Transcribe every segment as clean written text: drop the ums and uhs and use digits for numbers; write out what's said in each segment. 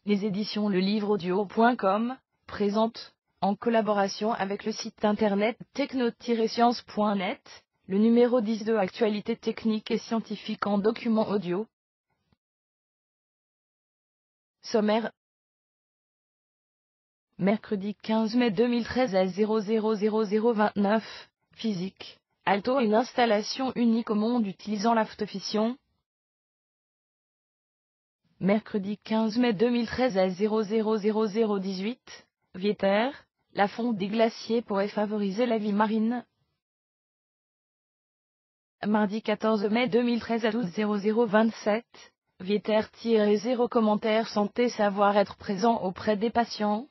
Les éditions lelivreaudio.com présentent, en collaboration avec le site internet techno-science.net, le numéro 10 de Actualité technique et scientifique en document audio. Sommaire. Mercredi 15 mai 2013 à 000029, physique. Alto, une installation unique au monde utilisant la photofission. Mercredi 15 mai 2013 à 000018, Vieter, la fonte des glaciers pourrait favoriser la vie marine. Mardi 14 mai 2013 à 12:0027, Vieter-0 commentaire santé savoir être présent auprès des patients.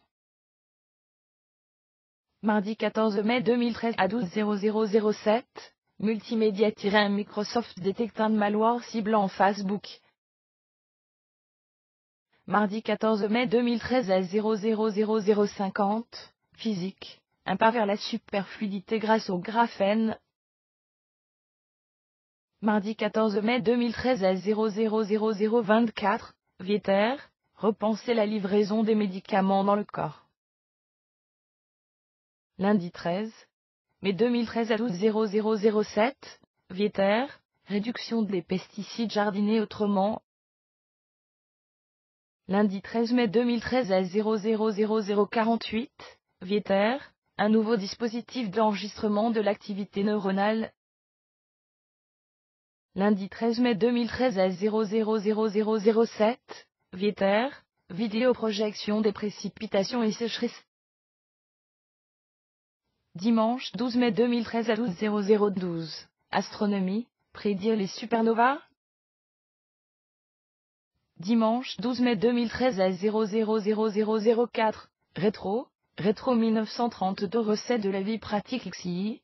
Mardi 14 mai 2013 à 12:0007, Multimédia-Microsoft détecte un malware ciblant Facebook. Mardi 14 mai 2013 à 000050, physique, un pas vers la superfluidité grâce au graphène. Mardi 14 mai 2013 à 000024, Vieter, repenser la livraison des médicaments dans le corps. Lundi 13 mai 2013 à 12:0007, Vieter, réduction des pesticides jardiniers autrement. Lundi 13 mai 2013 à 000048, Vieter, un nouveau dispositif d'enregistrement de l'activité neuronale. Lundi 13 mai 2013 à 000007, Vieter, vidéoprojection des précipitations et sécheresses. Dimanche 12 mai 2013 à 12:0012, astronomie, prédire les supernovas. Dimanche 12 mai 2013 à 000004, rétro 1932 recettes de la vie pratique XI.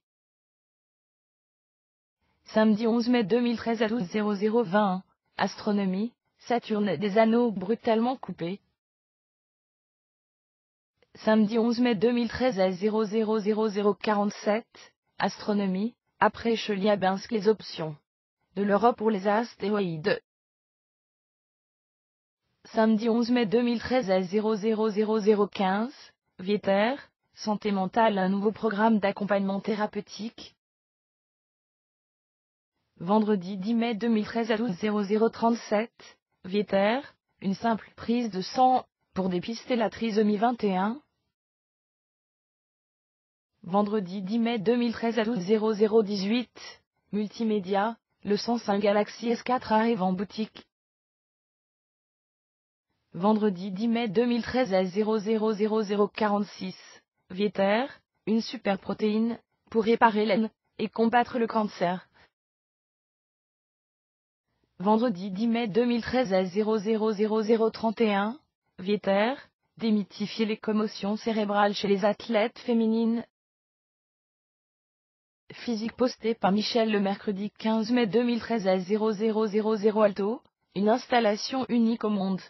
Samedi 11 mai 2013 à 12:0021, astronomie, Saturne des anneaux brutalement coupés. Samedi 11 mai 2013 à 000047, astronomie, après Chelyabinsk les options de l'Europe pour les astéroïdes. Samedi 11 mai 2013 à 000015, Vieter, santé mentale un nouveau programme d'accompagnement thérapeutique. Vendredi 10 mai 2013 à 12:0037, Vieter, une simple prise de sang, pour dépister la trisomie 21. Vendredi 10 mai 2013 à 12:0018, multimédia, le Samsung Galaxy S4 arrive en boutique. Vendredi 10 mai 2013 à 000046, Vieter, une super protéine, pour réparer l'aine, et combattre le cancer. Vendredi 10 mai 2013 à 000031, Vieter, démythifier les commotions cérébrales chez les athlètes féminines. Physique postée par Michel le mercredi 15 mai 2013 à 0000 Alto, une installation unique au monde.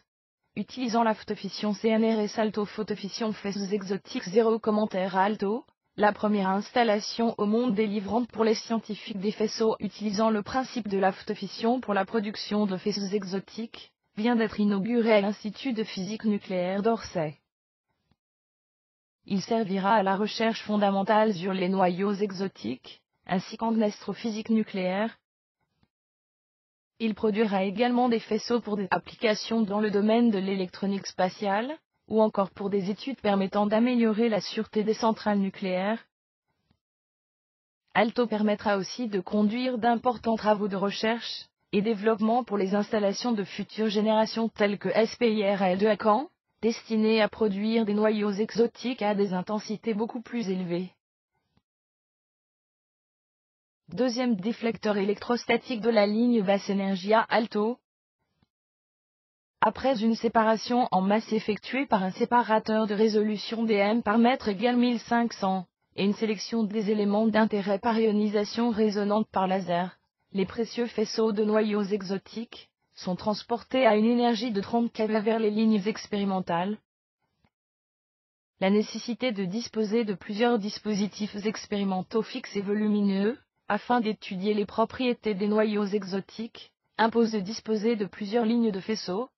Utilisant la photofission CNRS Alto photofission faisceaux exotiques 0 commentaire Alto, la première installation au monde délivrante pour les scientifiques des faisceaux utilisant le principe de la photofission pour la production de faisceaux exotiques, vient d'être inaugurée à l'Institut de physique nucléaire d'Orsay. Il servira à la recherche fondamentale sur les noyaux exotiques, ainsi qu'en astrophysique nucléaire. Il produira également des faisceaux pour des applications dans le domaine de l'électronique spatiale, ou encore pour des études permettant d'améliorer la sûreté des centrales nucléaires. Alto permettra aussi de conduire d'importants travaux de recherche et développement pour les installations de futures générations telles que SPIRL de Caen, destinées à produire des noyaux exotiques à des intensités beaucoup plus élevées. Deuxième déflecteur électrostatique de la ligne basse énergie à Alto. Après une séparation en masse effectuée par un séparateur de résolution dm par mètre égale 1500, et une sélection des éléments d'intérêt par ionisation résonante par laser, les précieux faisceaux de noyaux exotiques sont transportés à une énergie de 30 kV vers les lignes expérimentales. La nécessité de disposer de plusieurs dispositifs expérimentaux fixes et volumineux, afin d'étudier les propriétés des noyaux exotiques, impose de disposer de plusieurs lignes de faisceaux.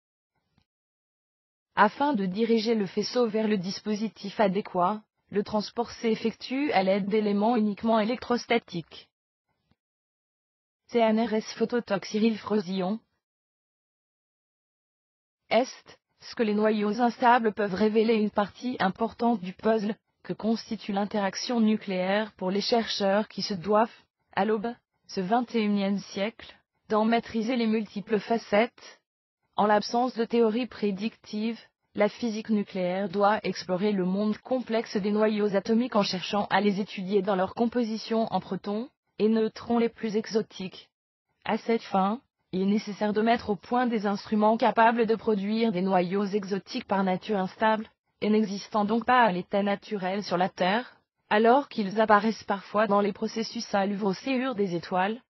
Afin de diriger le faisceau vers le dispositif adéquat, le transport s'effectue à l'aide d'éléments uniquement électrostatiques. CNRS Phototox Cyril Frosion. Ce que les noyaux instables peuvent révéler une partie importante du puzzle que constitue l'interaction nucléaire pour les chercheurs qui se doivent, à l'aube, ce XXIe siècle, d'en maîtriser les multiples facettes. En l'absence de théorie prédictive, la physique nucléaire doit explorer le monde complexe des noyaux atomiques en cherchant à les étudier dans leur composition en protons et neutrons les plus exotiques. À cette fin, il est nécessaire de mettre au point des instruments capables de produire des noyaux exotiques par nature instables, et n'existant donc pas à l'état naturel sur la Terre, alors qu'ils apparaissent parfois dans les processus alluviocéurs des étoiles.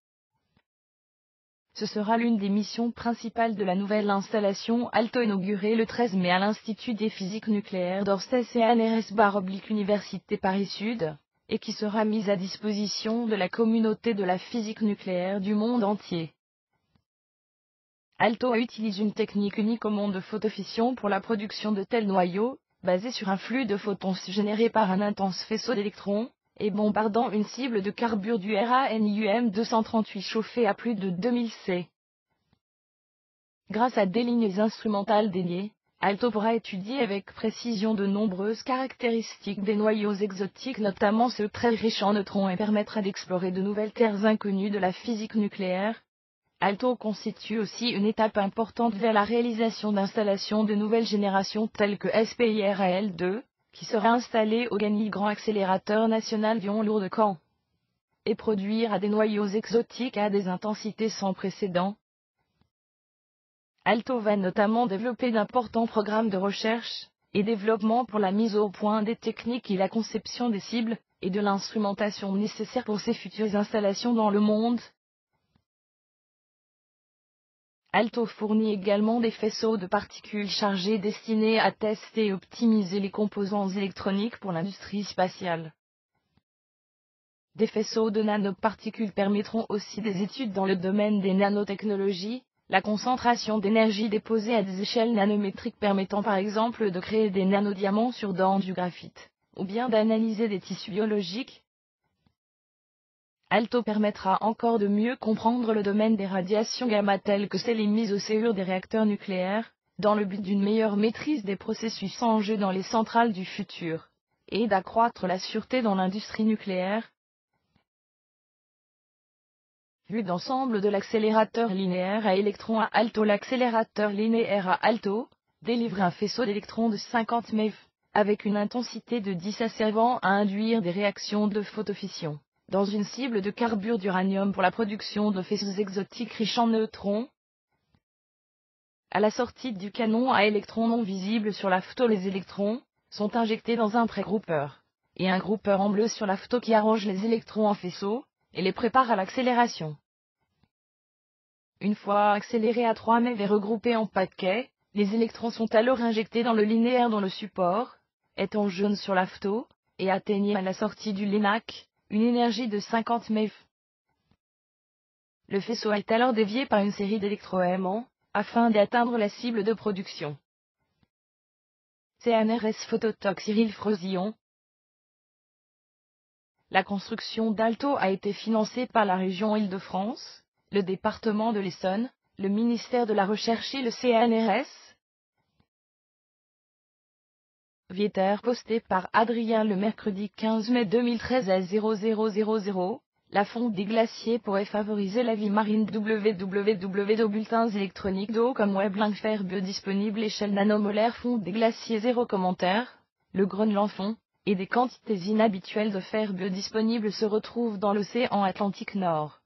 Ce sera l'une des missions principales de la nouvelle installation ALTO inaugurée le 13 mai à l'Institut des physiques nucléaires d'Orsay CNRS/Université Paris-Sud, et qui sera mise à disposition de la communauté de la physique nucléaire du monde entier. ALTO utilise une technique unique au monde de photofission pour la production de tels noyaux, basée sur un flux de photons généré par un intense faisceau d'électrons, et bombardant une cible de carbure du RANIUM-238 chauffé à plus de 2000 C. Grâce à des lignes instrumentales dédiées, ALTO pourra étudier avec précision de nombreuses caractéristiques des noyaux exotiques, notamment ceux très riches en neutrons, et permettra d'explorer de nouvelles terres inconnues de la physique nucléaire. ALTO constitue aussi une étape importante vers la réalisation d'installations de nouvelle génération telles que SPIRAL-2, qui sera installé au Gagny Grand Accélérateur National d'ions lourds de Caen, et produira des noyaux exotiques à des intensités sans précédent. ALTO va notamment développer d'importants programmes de recherche et développement pour la mise au point des techniques et la conception des cibles, et de l'instrumentation nécessaire pour ces futures installations dans le monde. ALTO fournit également des faisceaux de particules chargées destinés à tester et optimiser les composants électroniques pour l'industrie spatiale. Des faisceaux de nanoparticules permettront aussi des études dans le domaine des nanotechnologies, la concentration d'énergie déposée à des échelles nanométriques permettant par exemple de créer des nanodiamants sur dents du graphite, ou bien d'analyser des tissus biologiques. ALTO permettra encore de mieux comprendre le domaine des radiations gamma telles que celles émises au cellule des réacteurs nucléaires, dans le but d'une meilleure maîtrise des processus en jeu dans les centrales du futur, et d'accroître la sûreté dans l'industrie nucléaire. Vue d'ensemble de l'accélérateur linéaire à électrons à ALTO. L'accélérateur linéaire à ALTO délivre un faisceau d'électrons de 50 MeV, avec une intensité de 10 servant à induire des réactions de photofission dans une cible de carbure d'uranium pour la production de faisceaux exotiques riches en neutrons. À la sortie du canon à électrons non visible sur la photo, les électrons sont injectés dans un pré-groupeur, et un groupeur en bleu sur la photo qui arrange les électrons en faisceaux, et les prépare à l'accélération. Une fois accélérés à 3 MeV et regroupés en paquets, les électrons sont alors injectés dans le linéaire dont le support est en jaune sur la photo, et atteignent à la sortie du LINAC une énergie de 50 MeV. Le faisceau est alors dévié par une série d'électroaimants, afin d'atteindre la cible de production. CNRS Phototox Cyril Frosion. La construction d'ALTO a été financée par la région Île-de-France, le département de l'Essonne, le ministère de la Recherche et le CNRS. Vieter posté par Adrien le mercredi 15 mai 2013 à 0000. La fonte des glaciers pourrait favoriser la vie marine. Bulletins électroniques d'eau comme WebLink Fer biodisponible échelle nanomolaire. Fonte des glaciers 0 commentaire. Le Groenland fond, et des quantités inhabituelles de fer biodisponible se retrouvent dans l'océan Atlantique Nord.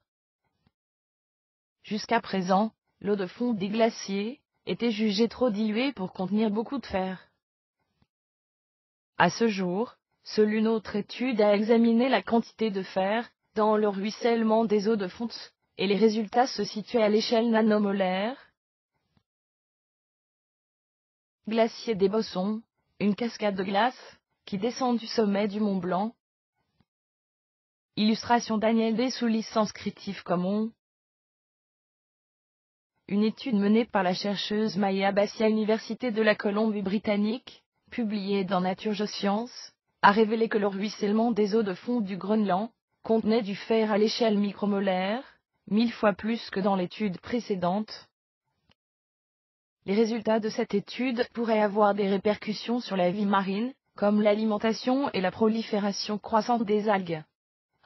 Jusqu'à présent, l'eau de fonte des glaciers était jugée trop diluée pour contenir beaucoup de fer. À ce jour, seule une autre étude a examiné la quantité de fer dans le ruissellement des eaux de fonte, et les résultats se situaient à l'échelle nanomolaire. Glacier des Bossons, une cascade de glace qui descend du sommet du Mont Blanc. Illustration Daniel D. sous licence Creative Commons. Une étude menée par la chercheuse Maya Bassia, Université de la Colombie-Britannique, publiée dans Nature Geosciences, a révélé que le ruissellement des eaux de fond du Groenland contenait du fer à l'échelle micromolaire, 1000 fois plus que dans l'étude précédente. Les résultats de cette étude pourraient avoir des répercussions sur la vie marine, comme l'alimentation et la prolifération croissante des algues.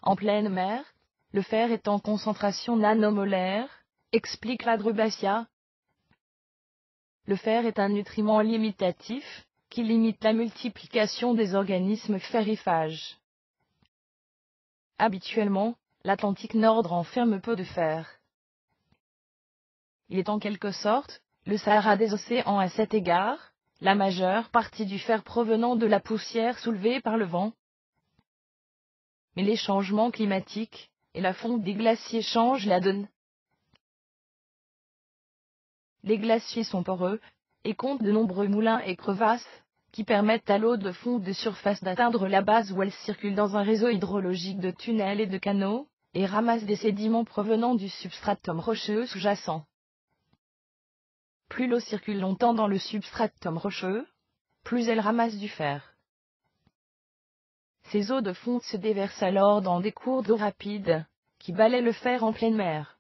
En pleine mer, le fer est en concentration nanomolaire, explique Ladru-Bassia. Le fer est un nutriment limitatif, qui limite la multiplication des organismes ferriphages. Habituellement, l'Atlantique Nord renferme peu de fer. Il est en quelque sorte le Sahara des océans à cet égard, la majeure partie du fer provenant de la poussière soulevée par le vent. Mais les changements climatiques et la fonte des glaciers changent la donne. Les glaciers sont poreux et comptent de nombreux moulins et crevasses qui permettent à l'eau de fond de surface d'atteindre la base où elle circule dans un réseau hydrologique de tunnels et de canaux, et ramasse des sédiments provenant du substratum rocheux sous-jacent. Plus l'eau circule longtemps dans le substratum rocheux, plus elle ramasse du fer. Ces eaux de fond se déversent alors dans des cours d'eau rapides, qui balaient le fer en pleine mer.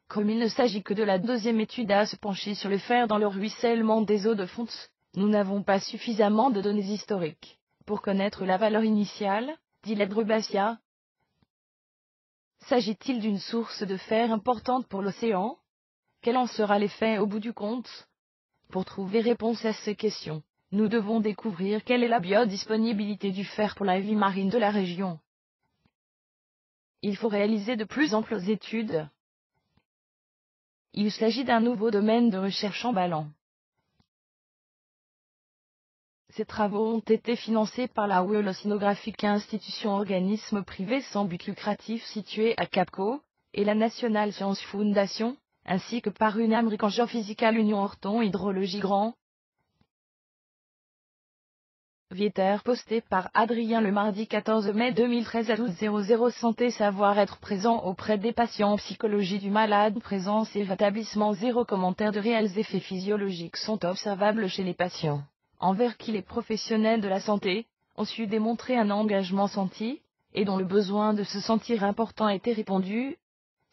Comme il ne s'agit que de la deuxième étude à se pencher sur le fer dans le ruissellement des eaux de fonte, nous n'avons pas suffisamment de données historiques pour connaître la valeur initiale, dit Ladru-Bassia. S'agit-il d'une source de fer importante pour l'océan? Quel en sera l'effet au bout du compte? Pour trouver réponse à ces questions, nous devons découvrir quelle est la biodisponibilité du fer pour la vie marine de la région. Il faut réaliser de plus amples études. Il s'agit d'un nouveau domaine de recherche emballant. Ces travaux ont été financés par la World Oceanographic Institution, organisme privé sans but lucratif situé à Capco, et la National Science Foundation, ainsi que par une American Geophysical Union Horton Hydrologie Grand. Vieter posté par Adrien le mardi 14 mai 2013 à 12h00. Santé, savoir être présent auprès des patients. Psychologie du malade, présence et rétablissement. 0 commentaire. De réels effets physiologiques sont observables chez les patients envers qui les professionnels de la santé ont su démontrer un engagement senti, et dont le besoin de se sentir important a été répondu.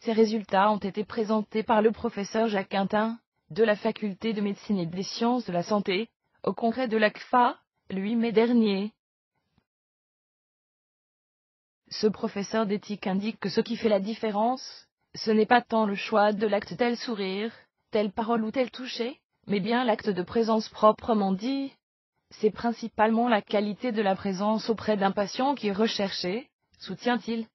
Ces résultats ont été présentés par le professeur Jacques Quintin, de la Faculté de médecine et des sciences de la santé, au congrès de l'ACFA, le 8 mai dernier. Ce professeur d'éthique indique que ce qui fait la différence, ce n'est pas tant le choix de l'acte tel sourire, telle parole ou tel toucher, mais bien l'acte de présence proprement dit. C'est principalement la qualité de la présence auprès d'un patient qui est recherchée, soutient-il.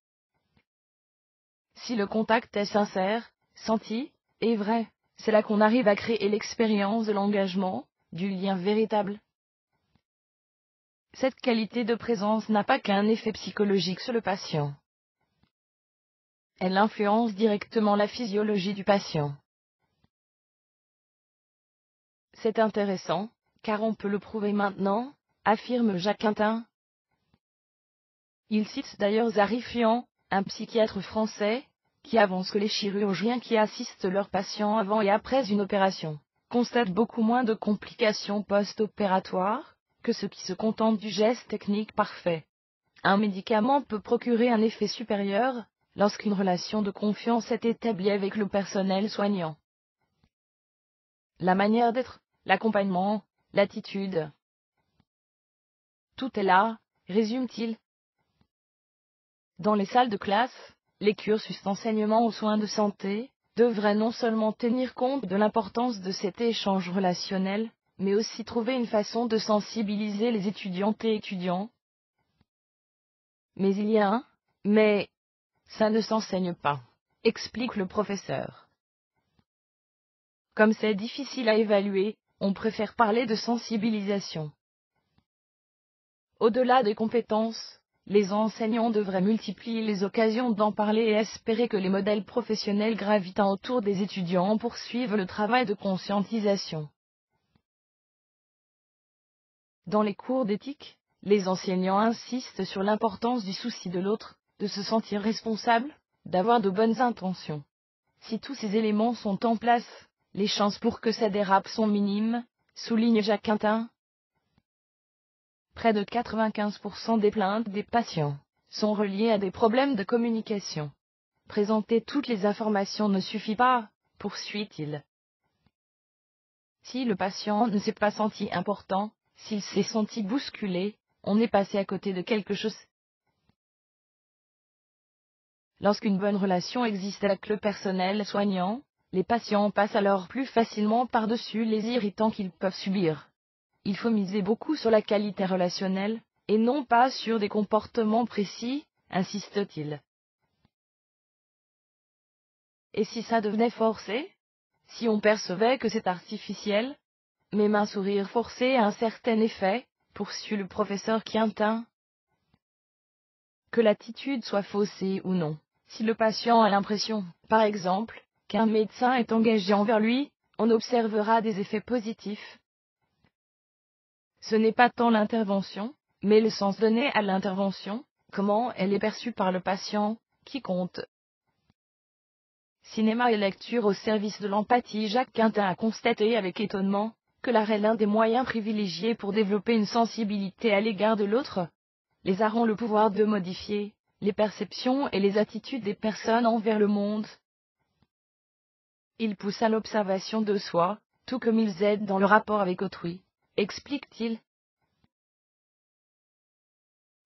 Si le contact est sincère, senti, et vrai, c'est là qu'on arrive à créer l'expérience de l'engagement, du lien véritable. Cette qualité de présence n'a pas qu'un effet psychologique sur le patient. Elle influence directement la physiologie du patient. C'est intéressant, car on peut le prouver maintenant, affirme Jacques Quintin. Il cite d'ailleurs Zarifian, un psychiatre français, qui avance que les chirurgiens qui assistent leurs patients avant et après une opération constatent beaucoup moins de complications post-opératoires que ceux qui se contentent du geste technique parfait. Un médicament peut procurer un effet supérieur lorsqu'une relation de confiance est établie avec le personnel soignant. La manière d'être, l'accompagnement, l'attitude. Tout est là, résume-t-il. Dans les salles de classe, les cursus d'enseignement aux soins de santé devraient non seulement tenir compte de l'importance de cet échange relationnel, mais aussi trouver une façon de sensibiliser les étudiantes et étudiants. Mais il y a un « mais ». Ça ne s'enseigne pas, explique le professeur. Comme c'est difficile à évaluer, on préfère parler de sensibilisation. Au-delà des compétences, les enseignants devraient multiplier les occasions d'en parler et espérer que les modèles professionnels gravitant autour des étudiants poursuivent le travail de conscientisation. Dans les cours d'éthique, les enseignants insistent sur l'importance du souci de l'autre, de se sentir responsable, d'avoir de bonnes intentions. Si tous ces éléments sont en place, Les chances pour que ça dérape sont minimes, souligne Jacques Quintin. Près de 95% des plaintes des patients sont reliées à des problèmes de communication. Présenter toutes les informations ne suffit pas, poursuit-il. Si le patient ne s'est pas senti important, s'il s'est senti bousculé, on est passé à côté de quelque chose. Lorsqu'une bonne relation existe avec le personnel soignant, les patients passent alors plus facilement par-dessus les irritants qu'ils peuvent subir. Il faut miser beaucoup sur la qualité relationnelle, et non pas sur des comportements précis, insiste-t-il. Et si ça devenait forcé? Si on percevait que c'est artificiel? Même un sourire forcé a un certain effet, poursuit le professeur Quintin. Que l'attitude soit faussée ou non, si le patient a l'impression, par exemple, qu'un médecin est engagé envers lui, on observera des effets positifs. Ce n'est pas tant l'intervention, mais le sens donné à l'intervention, comment elle est perçue par le patient, qui compte. Cinéma et lecture au service de l'empathie. Jacques Quintin a constaté avec étonnement que l'art est l'un des moyens privilégiés pour développer une sensibilité à l'égard de l'autre. Les arts ont le pouvoir de modifier les perceptions et les attitudes des personnes envers le monde. Ils poussent à l'observation de soi, tout comme ils aident dans le rapport avec autrui, explique-t-il.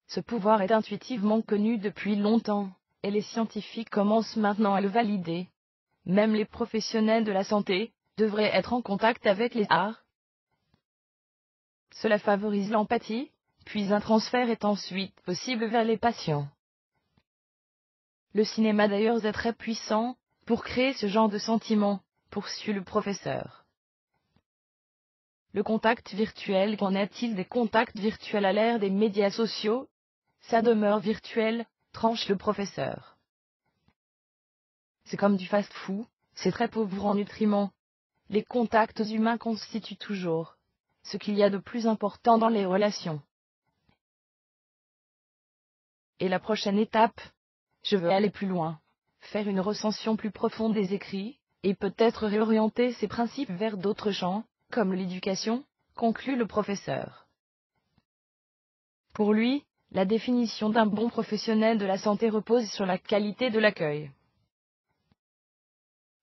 Ce pouvoir est intuitivement connu depuis longtemps, et les scientifiques commencent maintenant à le valider. Même les professionnels de la santé devraient être en contact avec les arts. Cela favorise l'empathie, puis un transfert est ensuite possible vers les patients. Le cinéma d'ailleurs est très puissant pour créer ce genre de sentiment, poursuit le professeur. Le contact virtuel, qu'en est-il des contacts virtuels à l'ère des médias sociaux? Ça demeure virtuel, tranche le professeur. C'est comme du fast-food, c'est très pauvre en nutriments. Les contacts humains constituent toujours ce qu'il y a de plus important dans les relations. Et la prochaine étape? Je veux aller plus loin, faire une recension plus profonde des écrits, et peut-être réorienter ces principes vers d'autres champs, comme l'éducation, conclut le professeur. Pour lui, la définition d'un bon professionnel de la santé repose sur la qualité de l'accueil.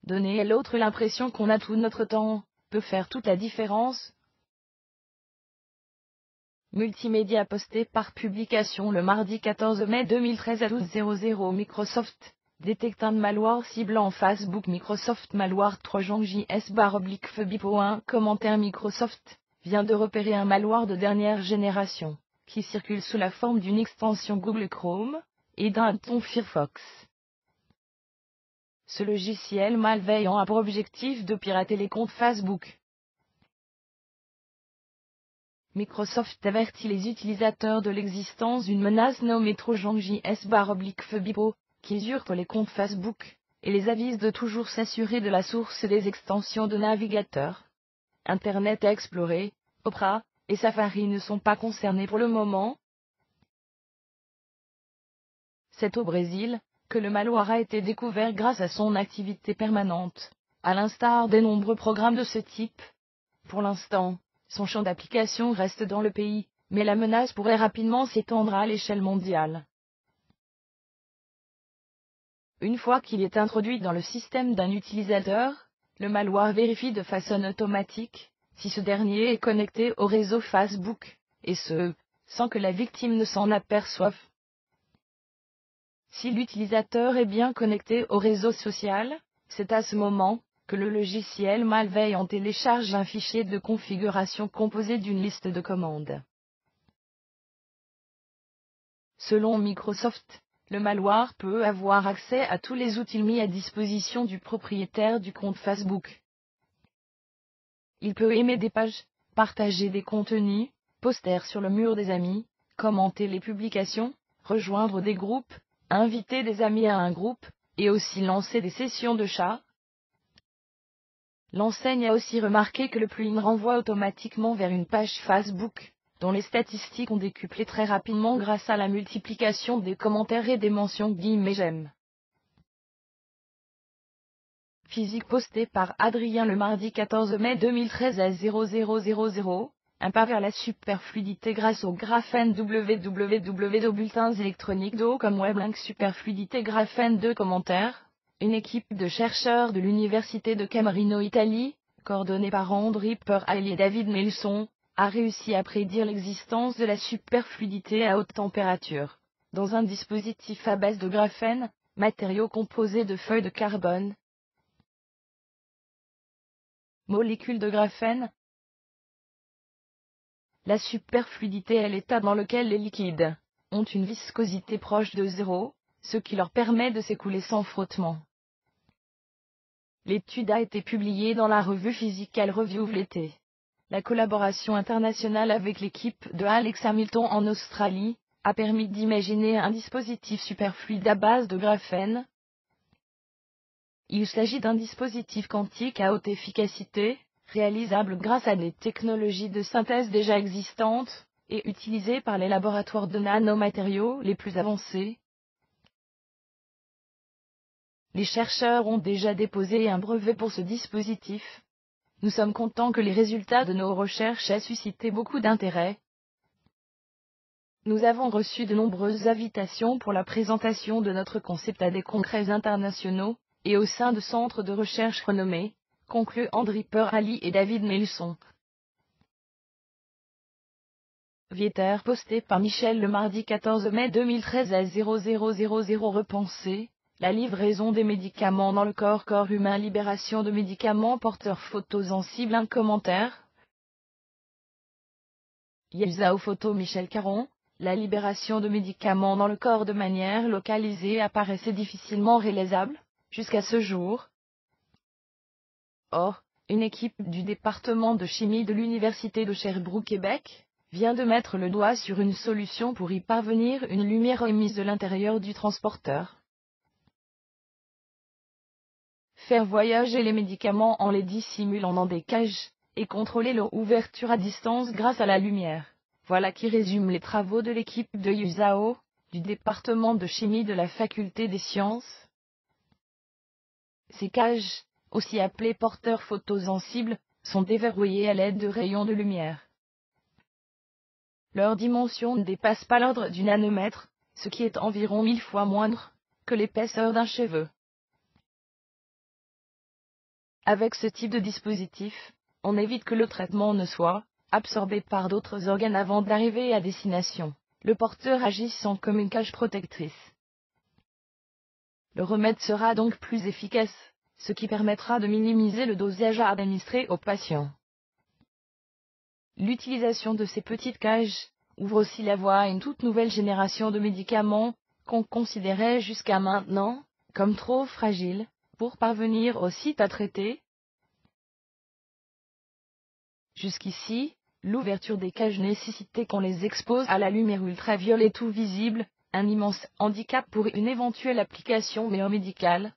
Donner à l'autre l'impression qu'on a tout notre temps peut faire toute la différence. Multimédia posté par publication le mardi 14 mai 2013 à 12h00. Microsoft détecte un malware ciblant Facebook. Microsoft malware Trojan JS/Febipo. Commentaire. Microsoft vient de repérer un malware de dernière génération qui circule sous la forme d'une extension Google Chrome et d'un add-on Firefox. Ce logiciel malveillant a pour objectif de pirater les comptes Facebook. Microsoft avertit les utilisateurs de l'existence d'une menace nommée Trojan JS/Febipo, qui usurpe les comptes Facebook, et les avise de toujours s'assurer de la source des extensions de navigateur. Internet Explorer, Opera et Safari ne sont pas concernés pour le moment. C'est au Brésil que le malware a été découvert grâce à son activité permanente, à l'instar des nombreux programmes de ce type. Pour l'instant, son champ d'application reste dans le pays, mais la menace pourrait rapidement s'étendre à l'échelle mondiale. Une fois qu'il est introduit dans le système d'un utilisateur, le malware vérifie de façon automatique si ce dernier est connecté au réseau Facebook, et ce, sans que la victime ne s'en aperçoive. Si l'utilisateur est bien connecté au réseau social, c'est à ce moment que le logiciel malveillant télécharge un fichier de configuration composé d'une liste de commandes. Selon Microsoft, le malware peut avoir accès à tous les outils mis à disposition du propriétaire du compte Facebook. Il peut aimer des pages, partager des contenus, poster sur le mur des amis, commenter les publications, rejoindre des groupes, inviter des amis à un groupe, et aussi lancer des sessions de chat. L'enseigne a aussi remarqué que le plugin renvoie automatiquement vers une page Facebook, dont les statistiques ont décuplé très rapidement grâce à la multiplication des commentaires et des mentions #j'aime. Physique postée par Adrien le mardi 14 mai 2013 à 0000. Un pas vers la superfluidité grâce au graphène bulletins électroniques d'eau comme Weblink superfluidité graphène 2 commentaires. Une équipe de chercheurs de l'université de Camerino Italie, coordonnée par Andri Per-Ali et David Melson, a réussi à prédire l'existence de la superfluidité à haute température, dans un dispositif à base de graphène, matériau composé de feuilles de carbone. Molécules de graphène. La superfluidité est l'état dans lequel les liquides ont une viscosité proche de zéro, ce qui leur permet de s'écouler sans frottement. L'étude a été publiée dans la revue Physical Review l'été. La collaboration internationale avec l'équipe de Alex Hamilton en Australie a permis d'imaginer un dispositif superfluide à base de graphène. Il s'agit d'un dispositif quantique à haute efficacité, réalisable grâce à des technologies de synthèse déjà existantes, et utilisées par les laboratoires de nanomatériaux les plus avancés. Les chercheurs ont déjà déposé un brevet pour ce dispositif. Nous sommes contents que les résultats de nos recherches aient suscité beaucoup d'intérêt. Nous avons reçu de nombreuses invitations pour la présentation de notre concept à des congrès internationaux, et au sein de centres de recherche renommés, conclut Andri Per-Ali et David Melson. Vieter posté par Michel le mardi 14 mai 2013 à 0000. Repenser la livraison des médicaments dans le corps humain. Libération de médicaments porteurs photosensibles. Un commentaire. Yelzao photo Michel Caron. La libération de médicaments dans le corps de manière localisée apparaissait difficilement réalisable, jusqu'à ce jour. Or, une équipe du département de chimie de l'université de Sherbrooke, Québec, vient de mettre le doigt sur une solution pour y parvenir. Une lumière émise de l'intérieur du transporteur. Faire voyager les médicaments en les dissimulant dans des cages, et contrôler leur ouverture à distance grâce à la lumière. Voilà qui résume les travaux de l'équipe de Yuzhao, du département de chimie de la faculté des sciences. Ces cages, aussi appelées porteurs photosensibles, sont déverrouillées à l'aide de rayons de lumière. Leur dimension ne dépasse pas l'ordre du nanomètre, ce qui est environ 1000 fois moindre que l'épaisseur d'un cheveu. Avec ce type de dispositif, on évite que le traitement ne soit absorbé par d'autres organes avant d'arriver à destination, le porteur agissant comme une cage protectrice. Le remède sera donc plus efficace, ce qui permettra de minimiser le dosage à administrer aux patients. L'utilisation de ces petites cages ouvre aussi la voie à une toute nouvelle génération de médicaments, qu'on considérait jusqu'à maintenant comme trop fragiles pour parvenir au site à traiter. Jusqu'ici, l'ouverture des cages nécessitait qu'on les expose à la lumière ultraviolette tout visible, un immense handicap pour une éventuelle application médicale.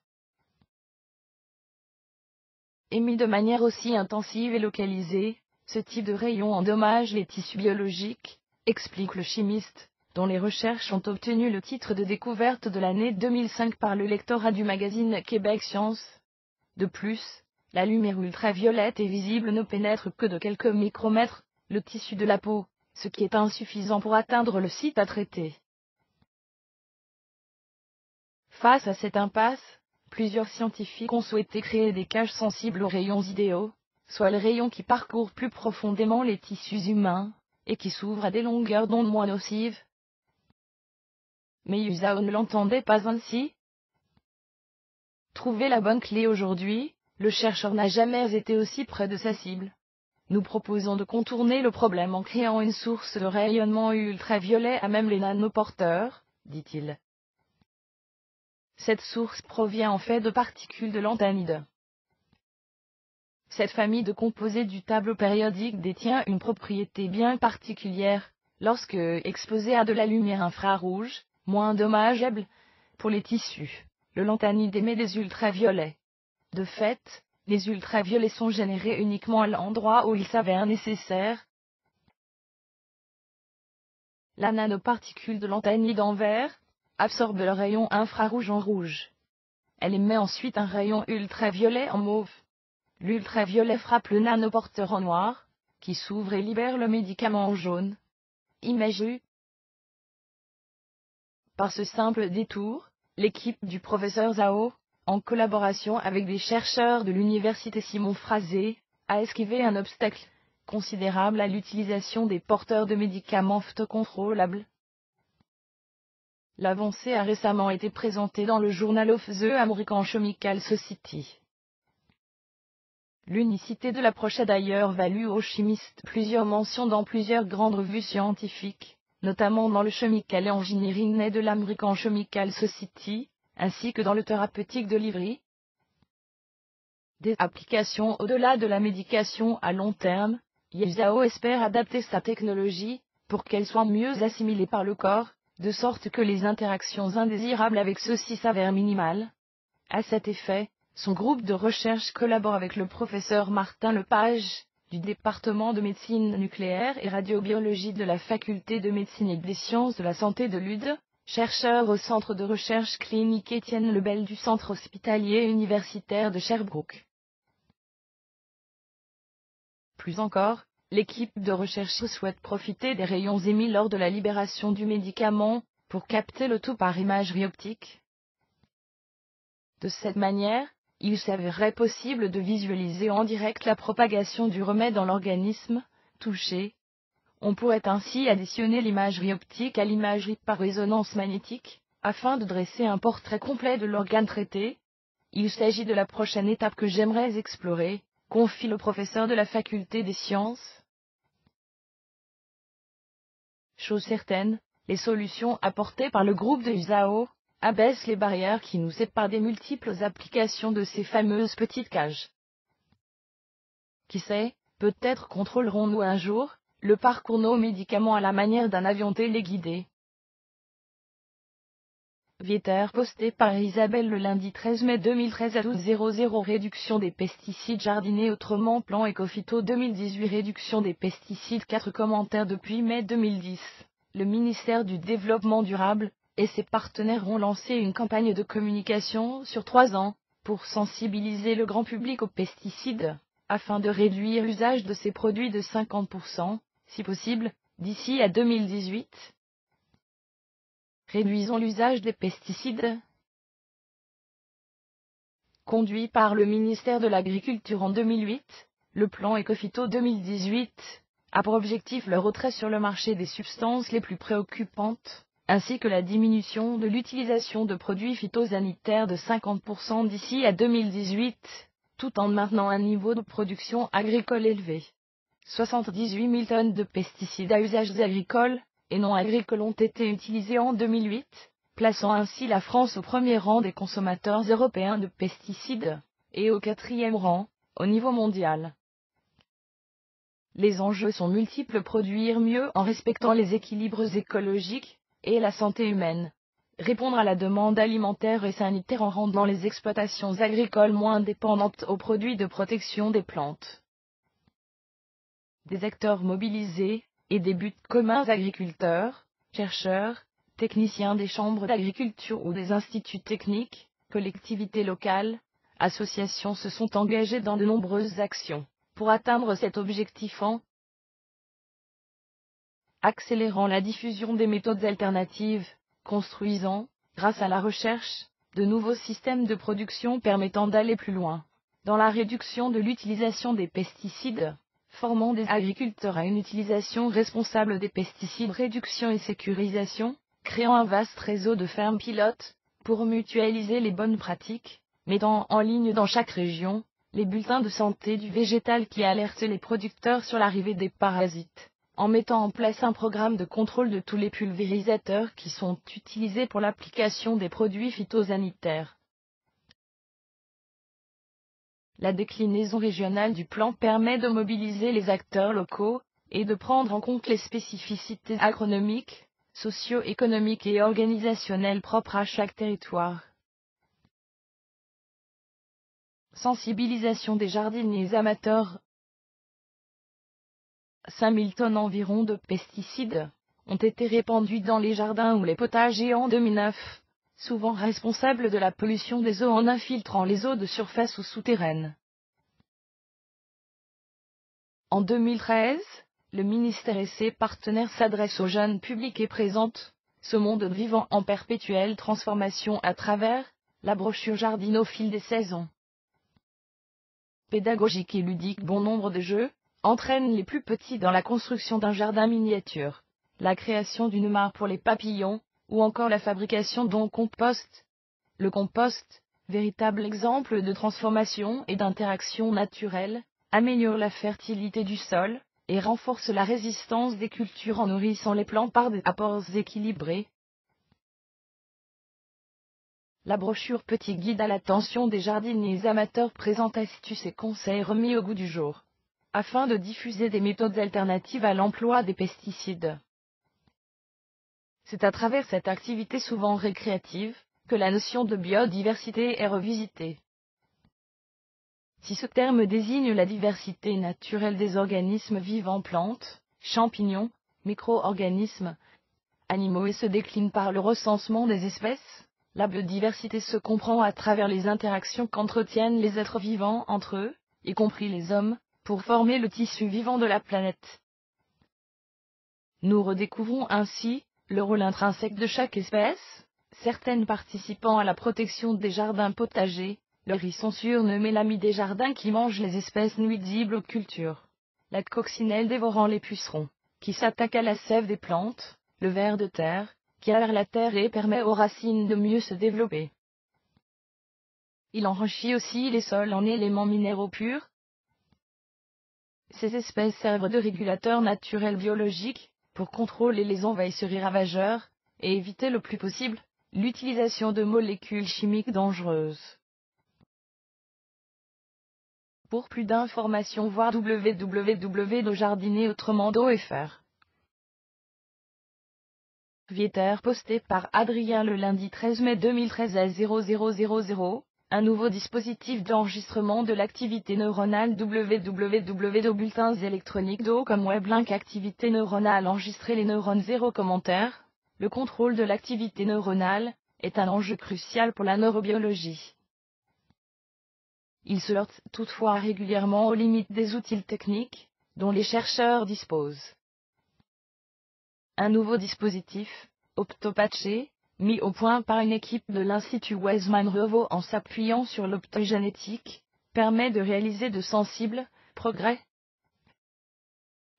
Émis de manière aussi intensive et localisée, ce type de rayon endommage les tissus biologiques, explique le chimiste, dont les recherches ont obtenu le titre de découverte de l'année 2005 par le lectorat du magazine Québec Science. De plus, la lumière ultraviolette est visible ne pénètre que de quelques micromètres le tissu de la peau, ce qui est insuffisant pour atteindre le site à traiter. Face à cette impasse, plusieurs scientifiques ont souhaité créer des cages sensibles aux rayons idéaux, soit les rayons qui parcourent plus profondément les tissus humains, et qui s'ouvrent à des longueurs d'onde moins nocives. Mais Yuzhao ne l'entendait pas ainsi. Trouver la bonne clé aujourd'hui, le chercheur n'a jamais été aussi près de sa cible. Nous proposons de contourner le problème en créant une source de rayonnement ultraviolet à même les nanoporteurs, dit-il. Cette source provient en fait de particules de lanthanide. Cette famille de composés du tableau périodique détient une propriété bien particulière, lorsque exposée à de la lumière infrarouge, moins dommageable pour les tissus. Le lanthanide émet des ultraviolets. De fait, les ultraviolets sont générés uniquement à l'endroit où ils s'avèrent nécessaires. La nanoparticule de lanthanide en vert absorbe le rayon infrarouge en rouge. Elle émet ensuite un rayon ultraviolet en mauve. L'ultraviolet frappe le nanoporteur en noir, qui s'ouvre et libère le médicament en jaune. Image vue. Par ce simple détour, l'équipe du professeur Zhao, en collaboration avec des chercheurs de l'université Simon Fraser, a esquivé un obstacle considérable à l'utilisation des porteurs de médicaments photocontrôlables. L'avancée a récemment été présentée dans le Journal of the American Chemical Society. L'unicité de l'approche a d'ailleurs valu aux chimistes plusieurs mentions dans plusieurs grandes revues scientifiques, notamment dans le Chemical Engineering de l'American Chemical Society, ainsi que dans le thérapeutique de l'Ivry. Des applications au-delà de la médication à long terme, Zhao espère adapter sa technologie, pour qu'elle soit mieux assimilée par le corps, de sorte que les interactions indésirables avec ceux-ci s'avèrent minimales. À cet effet, son groupe de recherche collabore avec le professeur Martin Lepage, du département de médecine nucléaire et radiobiologie de la faculté de médecine et des sciences de la santé de Lud, chercheur au centre de recherche clinique Étienne Lebel du centre hospitalier universitaire de Sherbrooke. Plus encore, l'équipe de recherche souhaite profiter des rayons émis lors de la libération du médicament, pour capter le tout par imagerie optique. De cette manière, il s'avérerait possible de visualiser en direct la propagation du remède dans l'organisme touché. On pourrait ainsi additionner l'imagerie optique à l'imagerie par résonance magnétique, afin de dresser un portrait complet de l'organe traité. Il s'agit de la prochaine étape que j'aimerais explorer, confie le professeur de la faculté des sciences. Chose certaine, les solutions apportées par le groupe de Zhao abaissent les barrières qui nous séparent des multiples applications de ces fameuses petites cages. Qui sait, peut-être contrôlerons-nous un jour le parcours nos médicaments à la manière d'un avion téléguidé. Vieter posté par Isabelle le lundi 13 mai 2013 à 12h00. Réduction des pesticides jardiniers autrement plan Ecophyto 2018. Réduction des pesticides. 4 commentaires depuis mai 2010. Le ministère du Développement durable et ses partenaires ont lancé une campagne de communication sur 3 ans, pour sensibiliser le grand public aux pesticides, afin de réduire l'usage de ces produits de 50%, si possible, d'ici à 2018. Réduisons l'usage des pesticides. Conduit par le ministère de l'Agriculture en 2008, le plan Ecophyto 2018 a pour objectif le retrait sur le marché des substances les plus préoccupantes, ainsi que la diminution de l'utilisation de produits phytosanitaires de 50% d'ici à 2018, tout en maintenant un niveau de production agricole élevé. 78 000 tonnes de pesticides à usages agricoles et non agricoles ont été utilisés en 2008, plaçant ainsi la France au premier rang des consommateurs européens de pesticides, et au 4e rang, au niveau mondial. Les enjeux sont multiples: produire mieux en respectant les équilibres écologiques et la santé humaine. Répondre à la demande alimentaire et sanitaire en rendant les exploitations agricoles moins dépendantes aux produits de protection des plantes. Des acteurs mobilisés, et des buts communs: agriculteurs, chercheurs, techniciens des chambres d'agriculture ou des instituts techniques, collectivités locales, associations se sont engagées dans de nombreuses actions, pour atteindre cet objectif en accélérant la diffusion des méthodes alternatives, construisant, grâce à la recherche, de nouveaux systèmes de production permettant d'aller plus loin dans la réduction de l'utilisation des pesticides, formant des agriculteurs à une utilisation responsable des pesticides, réduction et sécurisation, créant un vaste réseau de fermes pilotes, pour mutualiser les bonnes pratiques, mettant en ligne dans chaque région, les bulletins de santé du végétal qui alertent les producteurs sur l'arrivée des parasites, en mettant en place un programme de contrôle de tous les pulvérisateurs qui sont utilisés pour l'application des produits phytosanitaires. La déclinaison régionale du plan permet de mobiliser les acteurs locaux, et de prendre en compte les spécificités agronomiques, socio-économiques et organisationnelles propres à chaque territoire. Sensibilisation des jardiniers amateurs. 5000 tonnes environ de pesticides ont été répandues dans les jardins ou les potagers en 2009, souvent responsables de la pollution des eaux en infiltrant les eaux de surface ou souterraines. En 2013, le ministère et ses partenaires s'adressent au jeune public et présentent ce monde vivant en perpétuelle transformation à travers la brochure Jardiner au fil des saisons. Pédagogique et ludique, bon nombre de jeux entraînent les plus petits dans la construction d'un jardin miniature, la création d'une mare pour les papillons, ou encore la fabrication d'un compost. Le compost, véritable exemple de transformation et d'interaction naturelle, améliore la fertilité du sol, et renforce la résistance des cultures en nourrissant les plants par des apports équilibrés. La brochure Petit guide à l'attention des jardiniers amateurs présente astuces et conseils remis au goût du jour, afin de diffuser des méthodes alternatives à l'emploi des pesticides. C'est à travers cette activité souvent récréative, que la notion de biodiversité est revisitée. Si ce terme désigne la diversité naturelle des organismes vivants, plantes, champignons, micro-organismes, animaux et se décline par le recensement des espèces, la biodiversité se comprend à travers les interactions qu'entretiennent les êtres vivants entre eux, y compris les hommes, pour former le tissu vivant de la planète. Nous redécouvrons ainsi le rôle intrinsèque de chaque espèce, certaines participant à la protection des jardins potagers. Le hérisson surnommé l'ami des jardins qui mange les espèces nuisibles aux cultures. La coccinelle dévorant les pucerons, qui s'attaque à la sève des plantes. Le ver de terre, qui aère la terre et permet aux racines de mieux se développer. Il enrichit aussi les sols en éléments minéraux purs. Ces espèces servent de régulateurs naturels biologiques, pour contrôler les envahisseurs et ravageurs, et éviter le plus possible l'utilisation de molécules chimiques dangereuses. Pour plus d'informations, voir www.jardinierautrement.fr. Vieter posté par Adrien le lundi 13 mai 2013 à 0000, un nouveau dispositif d'enregistrement de l'activité neuronale www.bulletins électroniques d'eau comme WebLink activité neuronale enregistrer les neurones 0 commentaire. Le contrôle de l'activité neuronale est un enjeu crucial pour la neurobiologie. Il se heurte toutefois régulièrement aux limites des outils techniques dont les chercheurs disposent. Un nouveau dispositif, OptoPatcher, mis au point par une équipe de l'Institut Weizmann-Revaux en s'appuyant sur l'optogénétique, permet de réaliser de sensibles progrès.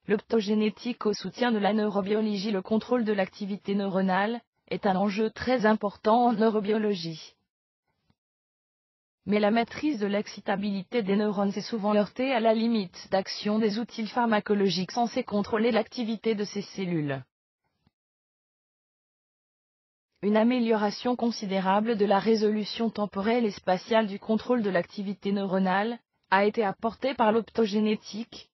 L'optogénétique au soutien de la neurobiologie. Le contrôle de l'activité neuronale est un enjeu très important en neurobiologie. Mais la maîtrise de l'excitabilité des neurones s'est souvent heurtée à la limite d'action des outils pharmacologiques censés contrôler l'activité de ces cellules. Une amélioration considérable de la résolution temporelle et spatiale du contrôle de l'activité neuronale a été apportée par l'optogénétique.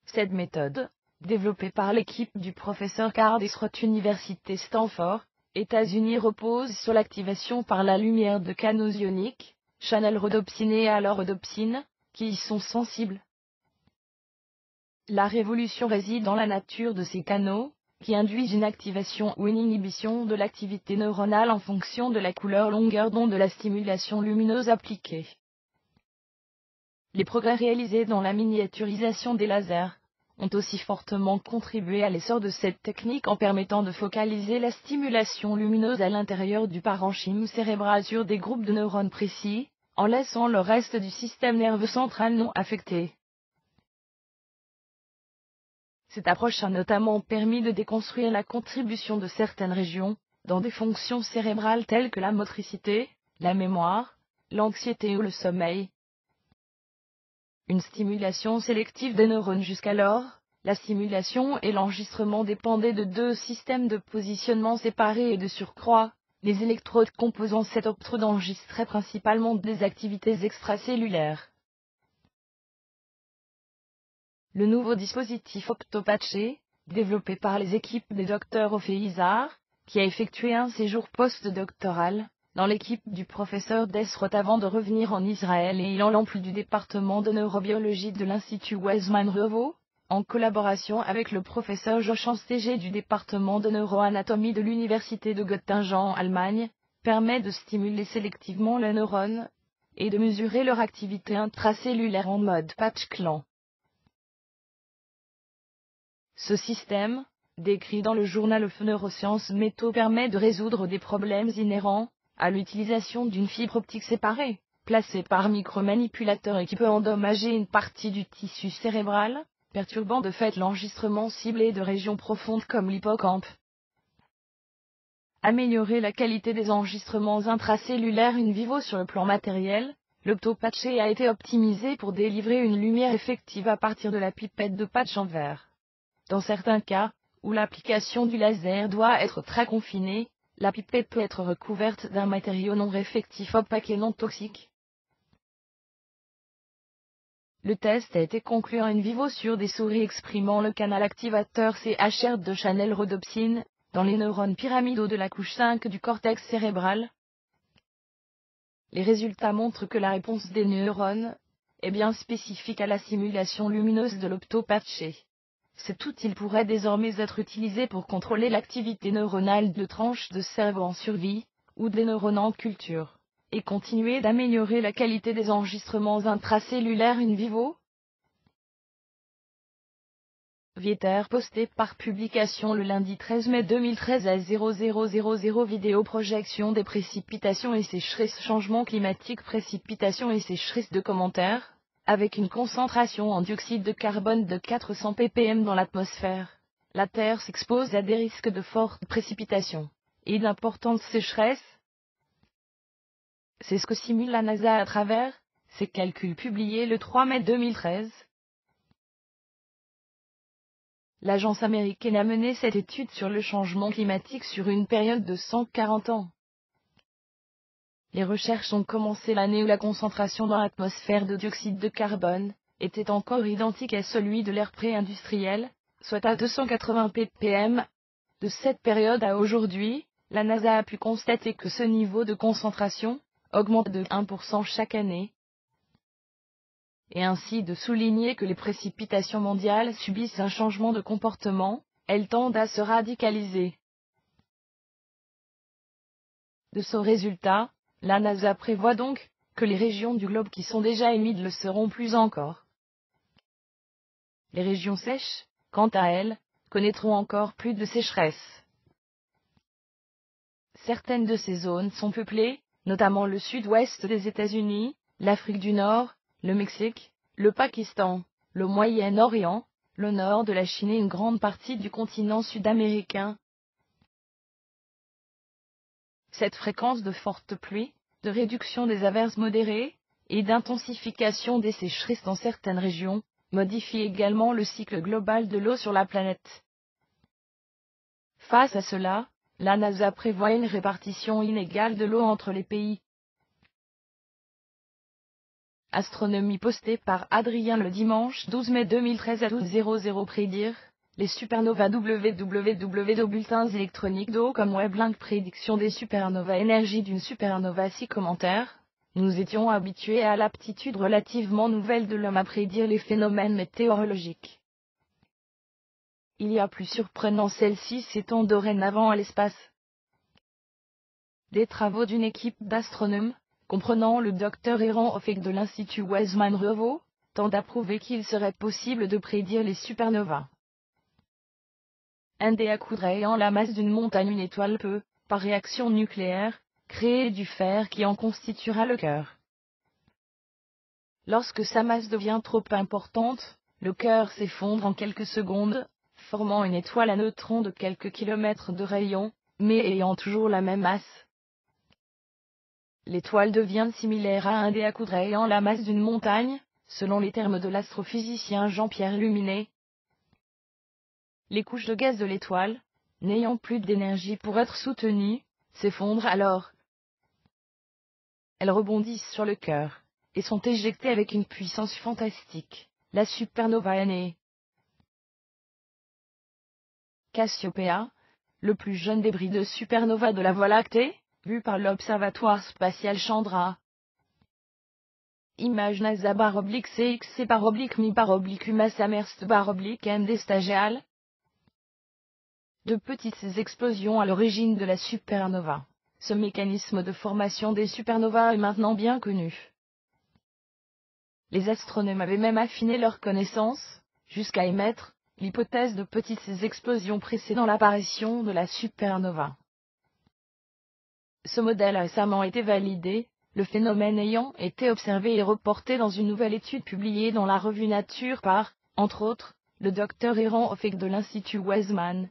Cette méthode, développée par l'équipe du professeur Carl Desroth Université Stanford, États-Unis, repose sur l'activation par la lumière de canaux ioniques, channel rhodopsine et allorodopsine, qui y sont sensibles. La révolution réside dans la nature de ces canaux, qui induisent une activation ou une inhibition de l'activité neuronale en fonction de la longueur d'onde de la stimulation lumineuse appliquée. Les progrès réalisés dans la miniaturisation des lasers ont aussi fortement contribué à l'essor de cette technique en permettant de focaliser la stimulation lumineuse à l'intérieur du parenchyme cérébral sur des groupes de neurones précis, en laissant le reste du système nerveux central non affecté. Cette approche a notamment permis de déconstruire la contribution de certaines régions, dans des fonctions cérébrales telles que la motricité, la mémoire, l'anxiété ou le sommeil. Une stimulation sélective des neurones. Jusqu'alors, la stimulation et l'enregistrement dépendaient de deux systèmes de positionnement séparés et de surcroît, les électrodes composant cette optrode enregistraient principalement des activités extracellulaires. Le nouveau dispositif OptoPatcher, développé par les équipes des Dr Ophé-Izard, qui a effectué un séjour post-doctoral dans l'équipe du professeur Desroth avant de revenir en Israël et ayant l'ampleur du département de neurobiologie de l'Institut Weizmann-Revaux, en collaboration avec le professeur Jochen Stege du département de neuroanatomie de l'université de Göttingen en Allemagne, permet de stimuler sélectivement les neurones et de mesurer leur activité intracellulaire en mode patch clan. Ce système, décrit dans le journal of Neuroscience Métaux, permet de résoudre des problèmes inhérents à l'utilisation d'une fibre optique séparée, placée par micromanipulateurs et qui peut endommager une partie du tissu cérébral, perturbant de fait l'enregistrement ciblé de régions profondes comme l'hippocampe. Améliorer la qualité des enregistrements intracellulaires in vivo sur le plan matériel, l'optopatché a été optimisé pour délivrer une lumière effective à partir de la pipette de patch en verre. Dans certains cas, où l'application du laser doit être très confinée, la pipette peut être recouverte d'un matériau non réflectif opaque et non toxique. Le test a été conclu in vivo sur des souris exprimant le canal activateur CHR de channel rhodopsine, dans les neurones pyramidaux de la couche 5 du cortex cérébral. Les résultats montrent que la réponse des neurones est bien spécifique à la simulation lumineuse de l'optopatché. Cet outil pourrait désormais être utilisé pour contrôler l'activité neuronale de tranches de cerveau en survie, ou des neurones en culture, et continuer d'améliorer la qualité des enregistrements intracellulaires in vivo. Vieter posté par publication le lundi 13 mai 2013 à 0000. Vidéo projection des précipitations et sécheresses. Changement climatique, précipitations et sécheresses. De commentaires. Avec une concentration en dioxyde de carbone de 400 ppm dans l'atmosphère, la Terre s'expose à des risques de fortes précipitations et d'importantes sécheresses. C'est ce que simule la NASA à travers ses calculs publiés le 3 mai 2013. L'agence américaine a mené cette étude sur le changement climatique sur une période de 140 ans. Les recherches ont commencé l'année où la concentration dans l'atmosphère de dioxyde de carbone était encore identique à celui de l'ère pré-industrielle, soit à 280 ppm. De cette période à aujourd'hui, la NASA a pu constater que ce niveau de concentration augmente de 1% chaque année, et ainsi de souligner que les précipitations mondiales subissent un changement de comportement, elles tendent à se radicaliser. De ce résultat, la NASA prévoit donc que les régions du globe qui sont déjà humides le seront plus encore. Les régions sèches, quant à elles, connaîtront encore plus de sécheresse. Certaines de ces zones sont peuplées, notamment le sud-ouest des États-Unis, l'Afrique du Nord, le Mexique, le Pakistan, le Moyen-Orient, le nord de la Chine et une grande partie du continent sud-américain. Cette fréquence de fortes pluies, de réduction des averses modérées, et d'intensification des sécheresses dans certaines régions, modifie également le cycle global de l'eau sur la planète. Face à cela, la NASA prévoit une répartition inégale de l'eau entre les pays. Astronomie postée par Adrien le dimanche 12 mai 2013 à 12h00. Prédire les supernovas. www. Bulletins électroniques d'eau comme Weblink. Prédiction des supernovas. Énergie d'une supernova. 6 commentaires. Nous étions habitués à l'aptitude relativement nouvelle de l'homme à prédire les phénomènes météorologiques. Il y a plus surprenant, celle-ci s'étend dorénavant à l'espace. Des travaux d'une équipe d'astronomes, comprenant le docteur Eran Ofek de l'Institut Weizmann-Revaux, tendent à prouver qu'il serait possible de prédire les supernovas. Un dé à coudre ayant la masse d'une montagne, une étoile peut, par réaction nucléaire, créer du fer qui en constituera le cœur. Lorsque sa masse devient trop importante, le cœur s'effondre en quelques secondes, formant une étoile à neutrons de quelques kilomètres de rayon, mais ayant toujours la même masse. L'étoile devient similaire à un dé à coudre ayant la masse d'une montagne, selon les termes de l'astrophysicien Jean-Pierre Luminet. Les couches de gaz de l'étoile, n'ayant plus d'énergie pour être soutenues, s'effondrent alors. Elles rebondissent sur le cœur, et sont éjectées avec une puissance fantastique. La supernova est née. Cassiopeia, le plus jeune débris de supernova de la Voie lactée, vu par l'Observatoire spatial Chandra. Image NASA /CXC/mi UMAS Amherst /MD Stagial. De petites explosions à l'origine de la supernova. Ce mécanisme de formation des supernovas est maintenant bien connu. Les astronomes avaient même affiné leurs connaissances, jusqu'à émettre l'hypothèse de petites explosions précédant l'apparition de la supernova. Ce modèle a récemment été validé, le phénomène ayant été observé et reporté dans une nouvelle étude publiée dans la revue Nature par, entre autres, le Dr Eran Ofek de l'Institut Weizmann.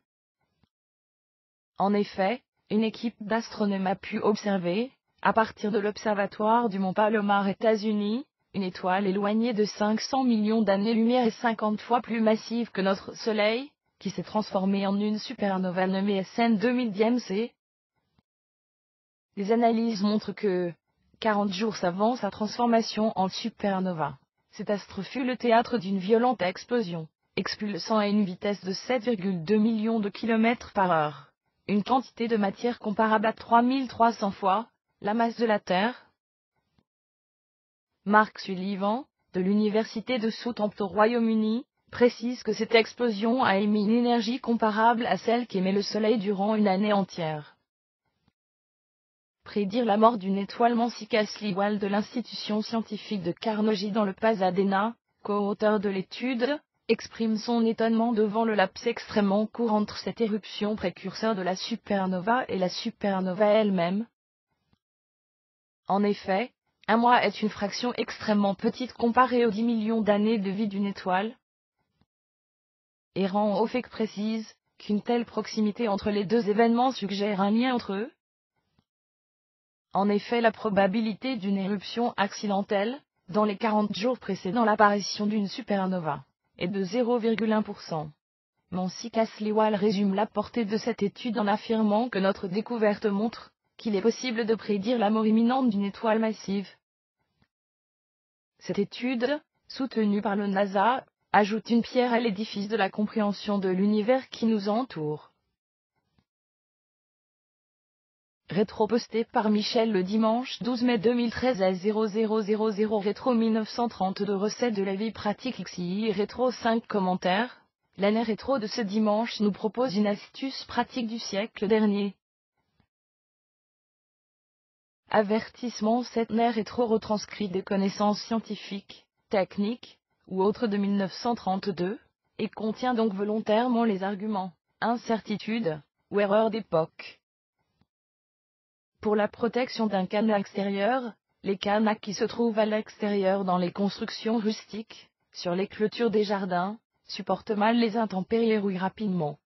En effet, une équipe d'astronomes a pu observer, à partir de l'observatoire du mont Palomar, États-Unis, une étoile éloignée de 500 millions d'années-lumière et 50 fois plus massive que notre Soleil, qui s'est transformée en une supernova nommée SN 2000 DMC. Les analyses montrent que, 40 jours avant sa transformation en supernova, cet astre fut le théâtre d'une violente explosion, expulsant à une vitesse de 7,2 millions de kilomètres par heure, une quantité de matière comparable à 3300 fois la masse de la Terre. Mark Sullivan, de l'université de Southampton au Royaume-Uni, précise que cette explosion a émis une énergie comparable à celle qu'émet le Soleil durant une année entière. Prédire la mort d'une étoile. Mansika Sliwal de l'institution scientifique de Carnegie dans le Pasadena, co-auteur de l'étude, exprime son étonnement devant le laps extrêmement court entre cette éruption précurseur de la supernova et la supernova elle-même. En effet, un mois est une fraction extrêmement petite comparée aux 10 millions d'années de vie d'une étoile. Eran Ofek précise qu'une telle proximité entre les deux événements suggère un lien entre eux. En effet, la probabilité d'une éruption accidentelle, dans les 40 jours précédant l'apparition d'une supernova, est de 0,1%. Mansika Sliwal résume la portée de cette étude en affirmant que notre découverte montre qu'il est possible de prédire la mort imminente d'une étoile massive. Cette étude, soutenue par le NASA, ajoute une pierre à l'édifice de la compréhension de l'univers qui nous entoure. Rétro-posté par Michel le dimanche 12 mai 2013 à 0000 Rétro 1932 Recettes de la vie pratique XI Rétro 5 commentaires. L'année rétro de ce dimanche nous propose une astuce pratique du siècle dernier. Avertissement: cette année rétro retranscrit des connaissances scientifiques, techniques, ou autres de 1932, et contient donc volontairement les arguments, incertitudes, ou erreurs d'époque. Pour la protection d'un cadenas extérieur, les cadenas qui se trouvent à l'extérieur dans les constructions rustiques, sur les clôtures des jardins, supportent mal les intempéries et rouillent rapidement.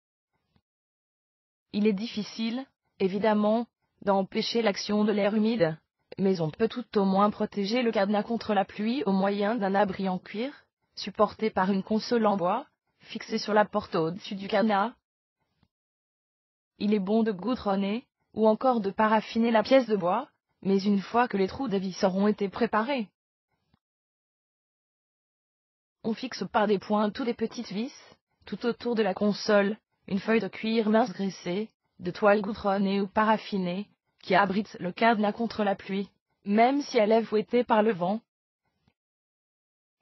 Il est difficile, évidemment, d'empêcher l'action de l'air humide, mais on peut tout au moins protéger le cadenas contre la pluie au moyen d'un abri en cuir, supporté par une console en bois, fixée sur la porte au-dessus du cadenas. Il est bon de goudronner, ou encore de paraffiner la pièce de bois, mais une fois que les trous de vis auront été préparés. On fixe par des points toutes les petites vis, tout autour de la console, une feuille de cuir mince graissée, de toile goudronnée ou paraffinée, qui abrite le cadenas contre la pluie, même si elle est fouettée par le vent.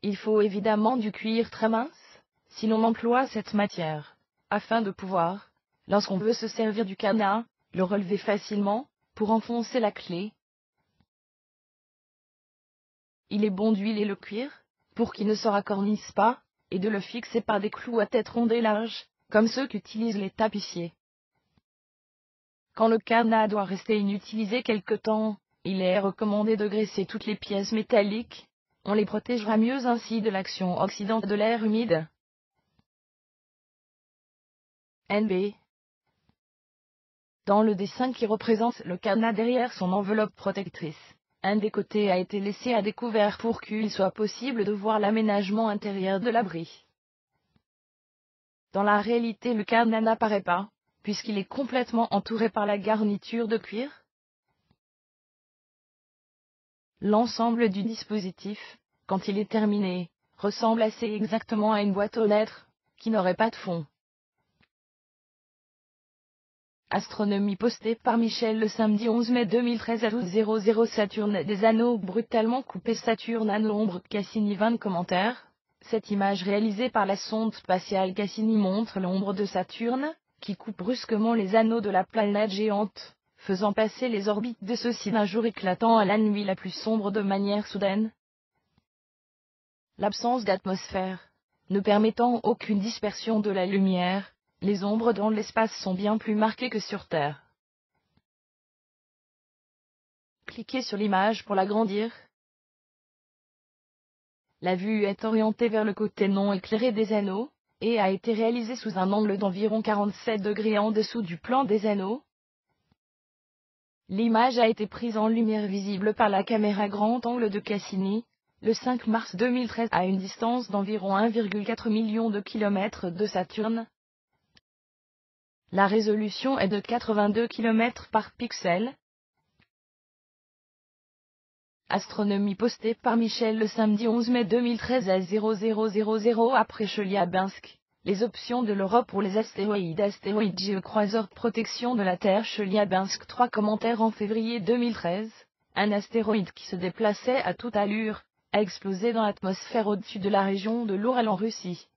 Il faut évidemment du cuir très mince, si l'on emploie cette matière, afin de pouvoir, lorsqu'on veut se servir du cadenas, le relever facilement, pour enfoncer la clé. Il est bon d'huiler le cuir, pour qu'il ne se racornisse pas, et de le fixer par des clous à tête ronde et large, comme ceux qu'utilisent les tapissiers. Quand le cadenas doit rester inutilisé quelque temps, il est recommandé de graisser toutes les pièces métalliques, on les protégera mieux ainsi de l'action oxydante de l'air humide. NB. Dans le dessin qui représente le cadenas derrière son enveloppe protectrice, un des côtés a été laissé à découvert pour qu'il soit possible de voir l'aménagement intérieur de l'abri. Dans la réalité, le cadenas n'apparaît pas, puisqu'il est complètement entouré par la garniture de cuir. L'ensemble du dispositif, quand il est terminé, ressemble assez exactement à une boîte aux lettres, qui n'aurait pas de fond. Astronomie postée par Michel le samedi 11 mai 2013 à 12h00 Saturne des anneaux brutalement coupés Saturne anneau ombre Cassini 20 commentaires. Cette image réalisée par la sonde spatiale Cassini montre l'ombre de Saturne, qui coupe brusquement les anneaux de la planète géante, faisant passer les orbites de ceux-ci d'un jour éclatant à la nuit la plus sombre de manière soudaine. L'absence d'atmosphère, ne permettant aucune dispersion de la lumière, les ombres dans l'espace sont bien plus marquées que sur Terre. Cliquez sur l'image pour l'agrandir. La vue est orientée vers le côté non éclairé des anneaux, et a été réalisée sous un angle d'environ 47 degrés en dessous du plan des anneaux. L'image a été prise en lumière visible par la caméra grand angle de Cassini, le 5 mars 2013 à une distance d'environ 1,4 million de kilomètres de Saturne. La résolution est de 82 km par pixel. Astronomie postée par Michel le samedi 11 mai 2013 à 0000 après Chelyabinsk. Les options de l'Europe pour les astéroïdes. Astéroïde géocroiseur protection de la Terre Chelyabinsk 3 commentaires en février 2013. Un astéroïde qui se déplaçait à toute allure, a explosé dans l'atmosphère au-dessus de la région de l'Oural en Russie.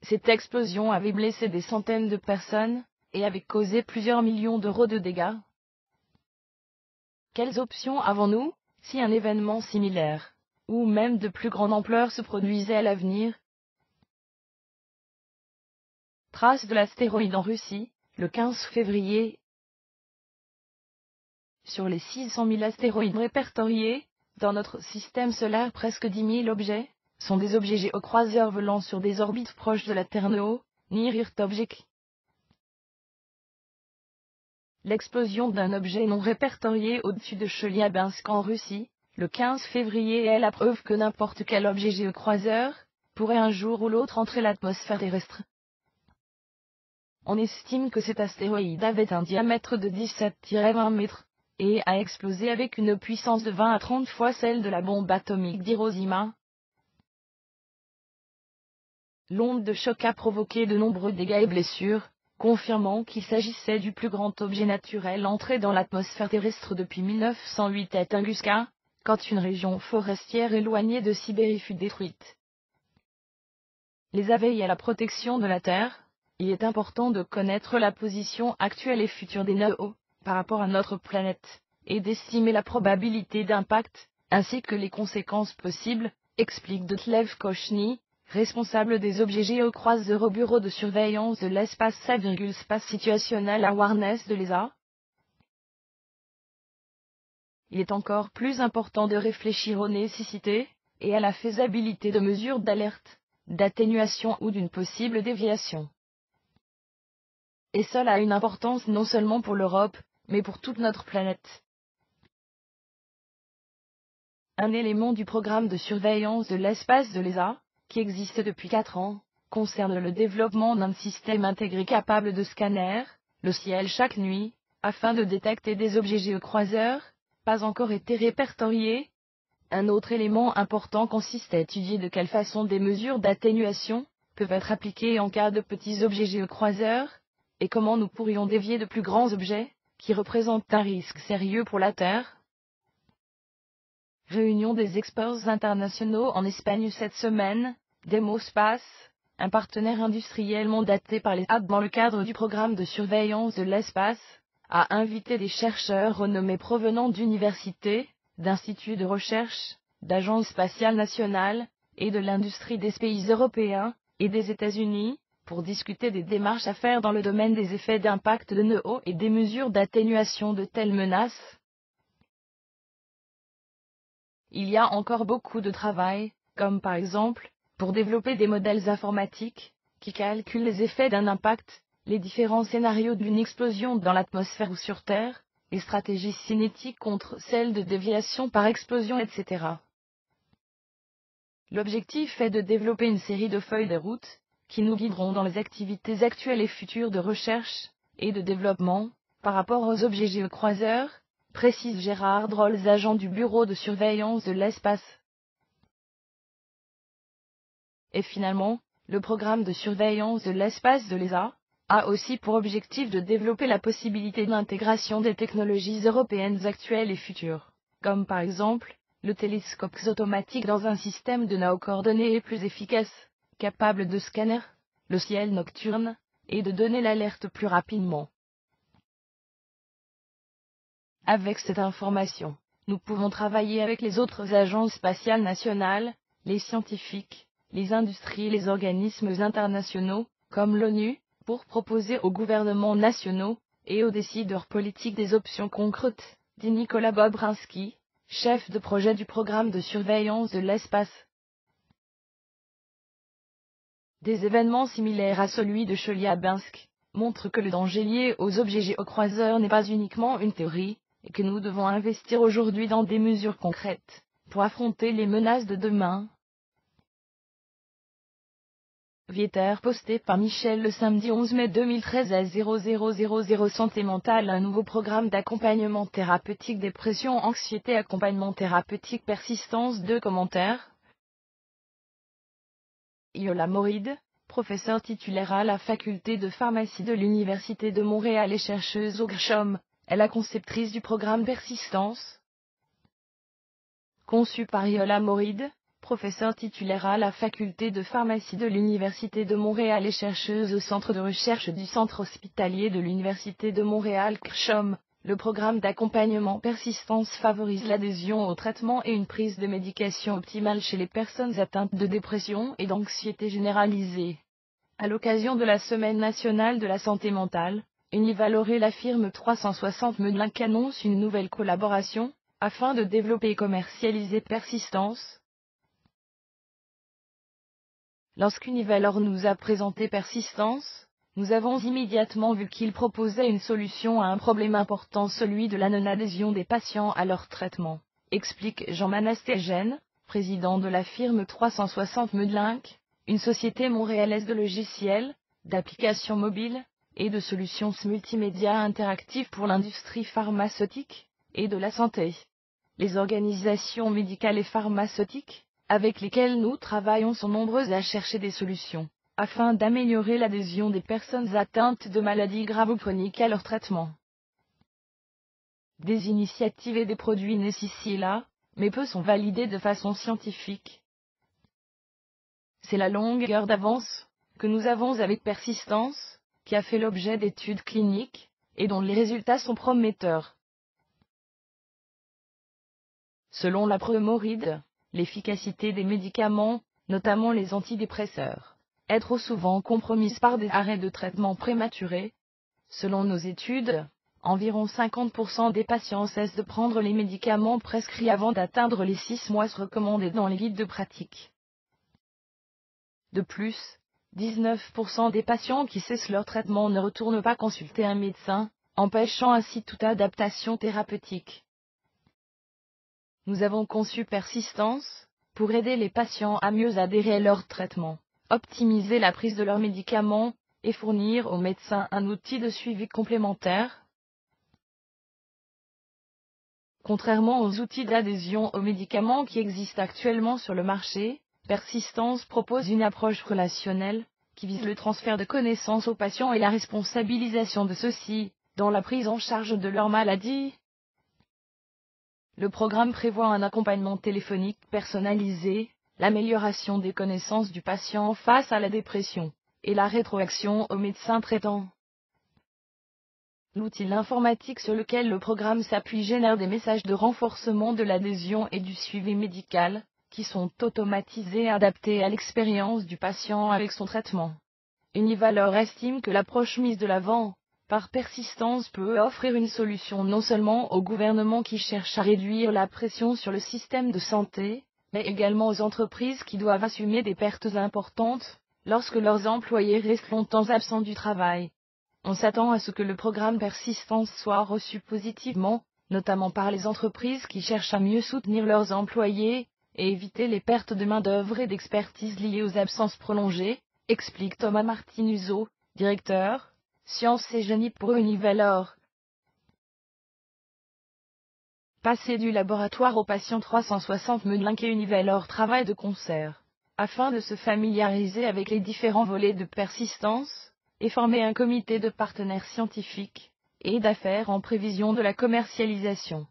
Cette explosion avait blessé des centaines de personnes, et avait causé plusieurs millions d'euros de dégâts. Quelles options avons-nous, si un événement similaire, ou même de plus grande ampleur se produisait à l'avenir? Trace de l'astéroïde en Russie, le 15 février. Sur les 600 000 astéroïdes répertoriés, dans notre système solaire presque 10 000 objets, sont des objets géocroiseurs volant sur des orbites proches de la Terre NEO, Near Earth Object. L'explosion d'un objet non répertorié au-dessus de Chelyabinsk en Russie, le 15 février est la preuve que n'importe quel objet géocroiseur pourrait un jour ou l'autre entrer l'atmosphère terrestre. On estime que cet astéroïde avait un diamètre de 17-20 mètres, et a explosé avec une puissance de 20 à 30 fois celle de la bombe atomique d'Hiroshima. L'onde de choc a provoqué de nombreux dégâts et blessures, confirmant qu'il s'agissait du plus grand objet naturel entré dans l'atmosphère terrestre depuis 1908 à Tunguska, quand une région forestière éloignée de Sibérie fut détruite. Les abeilles à la protection de la Terre. Il est important de connaître la position actuelle et future des NEO, par rapport à notre planète, et d'estimer la probabilité d'impact, ainsi que les conséquences possibles, explique Detlev Kochny, responsable des objets géocroiseurs au bureau de surveillance de l'espace Space Situationnel Awareness de l'ESA. Il est encore plus important de réfléchir aux nécessités, et à la faisabilité de mesures d'alerte, d'atténuation ou d'une possible déviation. Et cela a une importance non seulement pour l'Europe, mais pour toute notre planète. Un élément du programme de surveillance de l'espace de l'ESA, qui existe depuis 4 ans, concerne le développement d'un système intégré capable de scanner le ciel chaque nuit, afin de détecter des objets géocroiseurs, pas encore été répertoriés. Un autre élément important consiste à étudier de quelle façon des mesures d'atténuation peuvent être appliquées en cas de petits objets géocroiseurs, et comment nous pourrions dévier de plus grands objets, qui représentent un risque sérieux pour la Terre. Réunion des experts internationaux en Espagne cette semaine. Demospace, un partenaire industriel mandaté par les AB dans le cadre du programme de surveillance de l'espace, a invité des chercheurs renommés provenant d'universités, d'instituts de recherche, d'agences spatiales nationales, et de l'industrie des pays européens, et des États-Unis, pour discuter des démarches à faire dans le domaine des effets d'impact de NEO et des mesures d'atténuation de telles menaces. Il y a encore beaucoup de travail, comme par exemple, pour développer des modèles informatiques, qui calculent les effets d'un impact, les différents scénarios d'une explosion dans l'atmosphère ou sur Terre, les stratégies cinétiques contre celles de déviation par explosion, etc. L'objectif est de développer une série de feuilles de route, qui nous guideront dans les activités actuelles et futures de recherche et de développement, par rapport aux objets géocroiseurs, précise Gérard Drolls, agent du Bureau de surveillance de l'espace. Et finalement, le programme de surveillance de l'espace de l'ESA a aussi pour objectif de développer la possibilité d'intégration des technologies européennes actuelles et futures, comme par exemple, le télescope automatique dans un système de néo-coordonnées plus efficace, capable de scanner le ciel nocturne, et de donner l'alerte plus rapidement. Avec cette information, nous pouvons travailler avec les autres agences spatiales nationales, les scientifiques, les industries et les organismes internationaux, comme l'ONU, pour proposer aux gouvernements nationaux et aux décideurs politiques des options concrètes, dit Nicolas Bobrinsky, chef de projet du programme de surveillance de l'espace. Des événements similaires à celui de Chelyabinsk montrent que le danger lié aux objets géocroiseurs n'est pas uniquement une théorie, et que nous devons investir aujourd'hui dans des mesures concrètes pour affronter les menaces de demain. Vieter posté par Michel le samedi 11 mai 2013 à 0000 Santé mentale. Un nouveau programme d'accompagnement thérapeutique dépression anxiété accompagnement thérapeutique persistance. 2 commentaires. Yola Moride, professeure titulaire à la faculté de pharmacie de l'Université de Montréal et chercheuse au GRSHOM, est la conceptrice du programme Persistance. Conçu par Yola Moride, professeure titulaire à la faculté de pharmacie de l'Université de Montréal et chercheuse au centre de recherche du centre hospitalier de l'Université de Montréal GRSHOM, le programme d'accompagnement Persistance favorise l'adhésion au traitement et une prise de médication optimale chez les personnes atteintes de dépression et d'anxiété généralisée. À l'occasion de la Semaine nationale de la santé mentale, Univaloré, la firme 360 Meudlink annonce une nouvelle collaboration, afin de développer et commercialiser Persistance. Lorsqu'Univalor nous a présenté Persistance, nous avons immédiatement vu qu'il proposait une solution à un problème important, celui de la non-adhésion des patients à leur traitement, explique Jean Manastégène, président de la firme 360 Meudlink, une société montréalaise de logiciels, d'applications mobiles, et de solutions multimédia interactives pour l'industrie pharmaceutique et de la santé. Les organisations médicales et pharmaceutiques, avec lesquelles nous travaillons, sont nombreuses à chercher des solutions, afin d'améliorer l'adhésion des personnes atteintes de maladies graves ou chroniques à leur traitement. Des initiatives et des produits naissent ici et là, mais peu sont validés de façon scientifique. C'est la longueur d'avance que nous avons avec Persistance, qui a fait l'objet d'études cliniques, et dont les résultats sont prometteurs. Selon la Moride, l'efficacité des médicaments, notamment les antidépresseurs, est trop souvent compromise par des arrêts de traitement prématurés. Selon nos études, environ 50% des patients cessent de prendre les médicaments prescrits avant d'atteindre les 6 mois recommandés dans les guides de pratique. De plus, 19% des patients qui cessent leur traitement ne retournent pas consulter un médecin, empêchant ainsi toute adaptation thérapeutique. Nous avons conçu Persistance pour aider les patients à mieux adhérer à leur traitement, optimiser la prise de leurs médicaments, et fournir aux médecins un outil de suivi complémentaire. Contrairement aux outils d'adhésion aux médicaments qui existent actuellement sur le marché, Persistance propose une approche relationnelle, qui vise le transfert de connaissances aux patients et la responsabilisation de ceux-ci, dans la prise en charge de leur maladie. Le programme prévoit un accompagnement téléphonique personnalisé, l'amélioration des connaissances du patient face à la dépression, et la rétroaction au médecin traitant. L'outil informatique sur lequel le programme s'appuie génère des messages de renforcement de l'adhésion et du suivi médical, qui sont automatisés et adaptés à l'expérience du patient avec son traitement. Univalor estime que l'approche mise de l'avant par Persistance peut offrir une solution non seulement aux gouvernements qui cherchent à réduire la pression sur le système de santé, mais également aux entreprises qui doivent assumer des pertes importantes lorsque leurs employés restent longtemps absents du travail. On s'attend à ce que le programme Persistance soit reçu positivement, notamment par les entreprises qui cherchent à mieux soutenir leurs employés et éviter les pertes de main-d'œuvre et d'expertise liées aux absences prolongées, explique Thomas Martinuzzo, directeur Sciences et Génie pour Univalor. Passer du laboratoire aux patients. 360 Meudlink et Univalor travaillent de concert, afin de se familiariser avec les différents volets de Persistance, et former un comité de partenaires scientifiques et d'affaires en prévision de la commercialisation.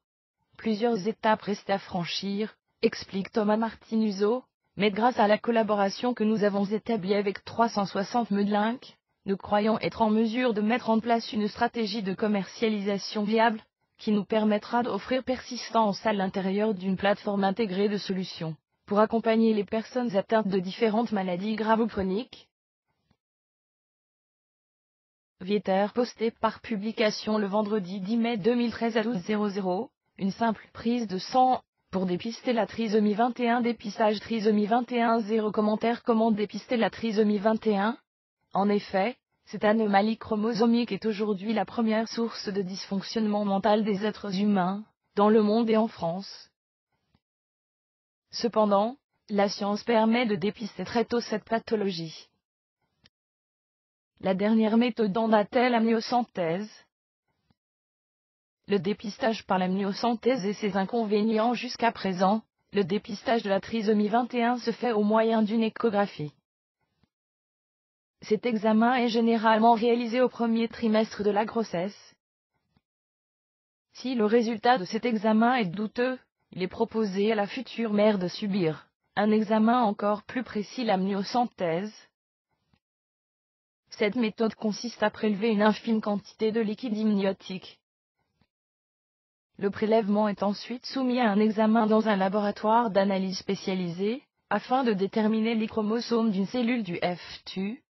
Plusieurs étapes restent à franchir, explique Thomas Martinuzzo, mais grâce à la collaboration que nous avons établie avec 360 Meudlink, nous croyons être en mesure de mettre en place une stratégie de commercialisation viable, qui nous permettra d'offrir persistance à l'intérieur d'une plateforme intégrée de solutions, pour accompagner les personnes atteintes de différentes maladies graves ou chroniques. Vieter posté par publication le vendredi 10 mai 2013 à 12h00, une simple prise de sang, pour dépister la trisomie 21. Dépistage trisomie 21 0 commentaire. Comment dépister la trisomie 21 ? En effet, cette anomalie chromosomique est aujourd'hui la première source de dysfonctionnement mental des êtres humains, dans le monde et en France. Cependant, la science permet de dépister très tôt cette pathologie. La dernière méthode en a-t-elle l'amniosynthèse ? Le dépistage par l'amniosynthèse et ses inconvénients. Jusqu'à présent, le dépistage de la trisomie 21 se fait au moyen d'une échographie. Cet examen est généralement réalisé au premier trimestre de la grossesse. Si le résultat de cet examen est douteux, il est proposé à la future mère de subir un examen encore plus précis, l'amniosynthèse. Cette méthode consiste à prélever une infime quantité de liquide amniotique. Le prélèvement est ensuite soumis à un examen dans un laboratoire d'analyse spécialisé, afin de déterminer les chromosomes d'une cellule du FTU.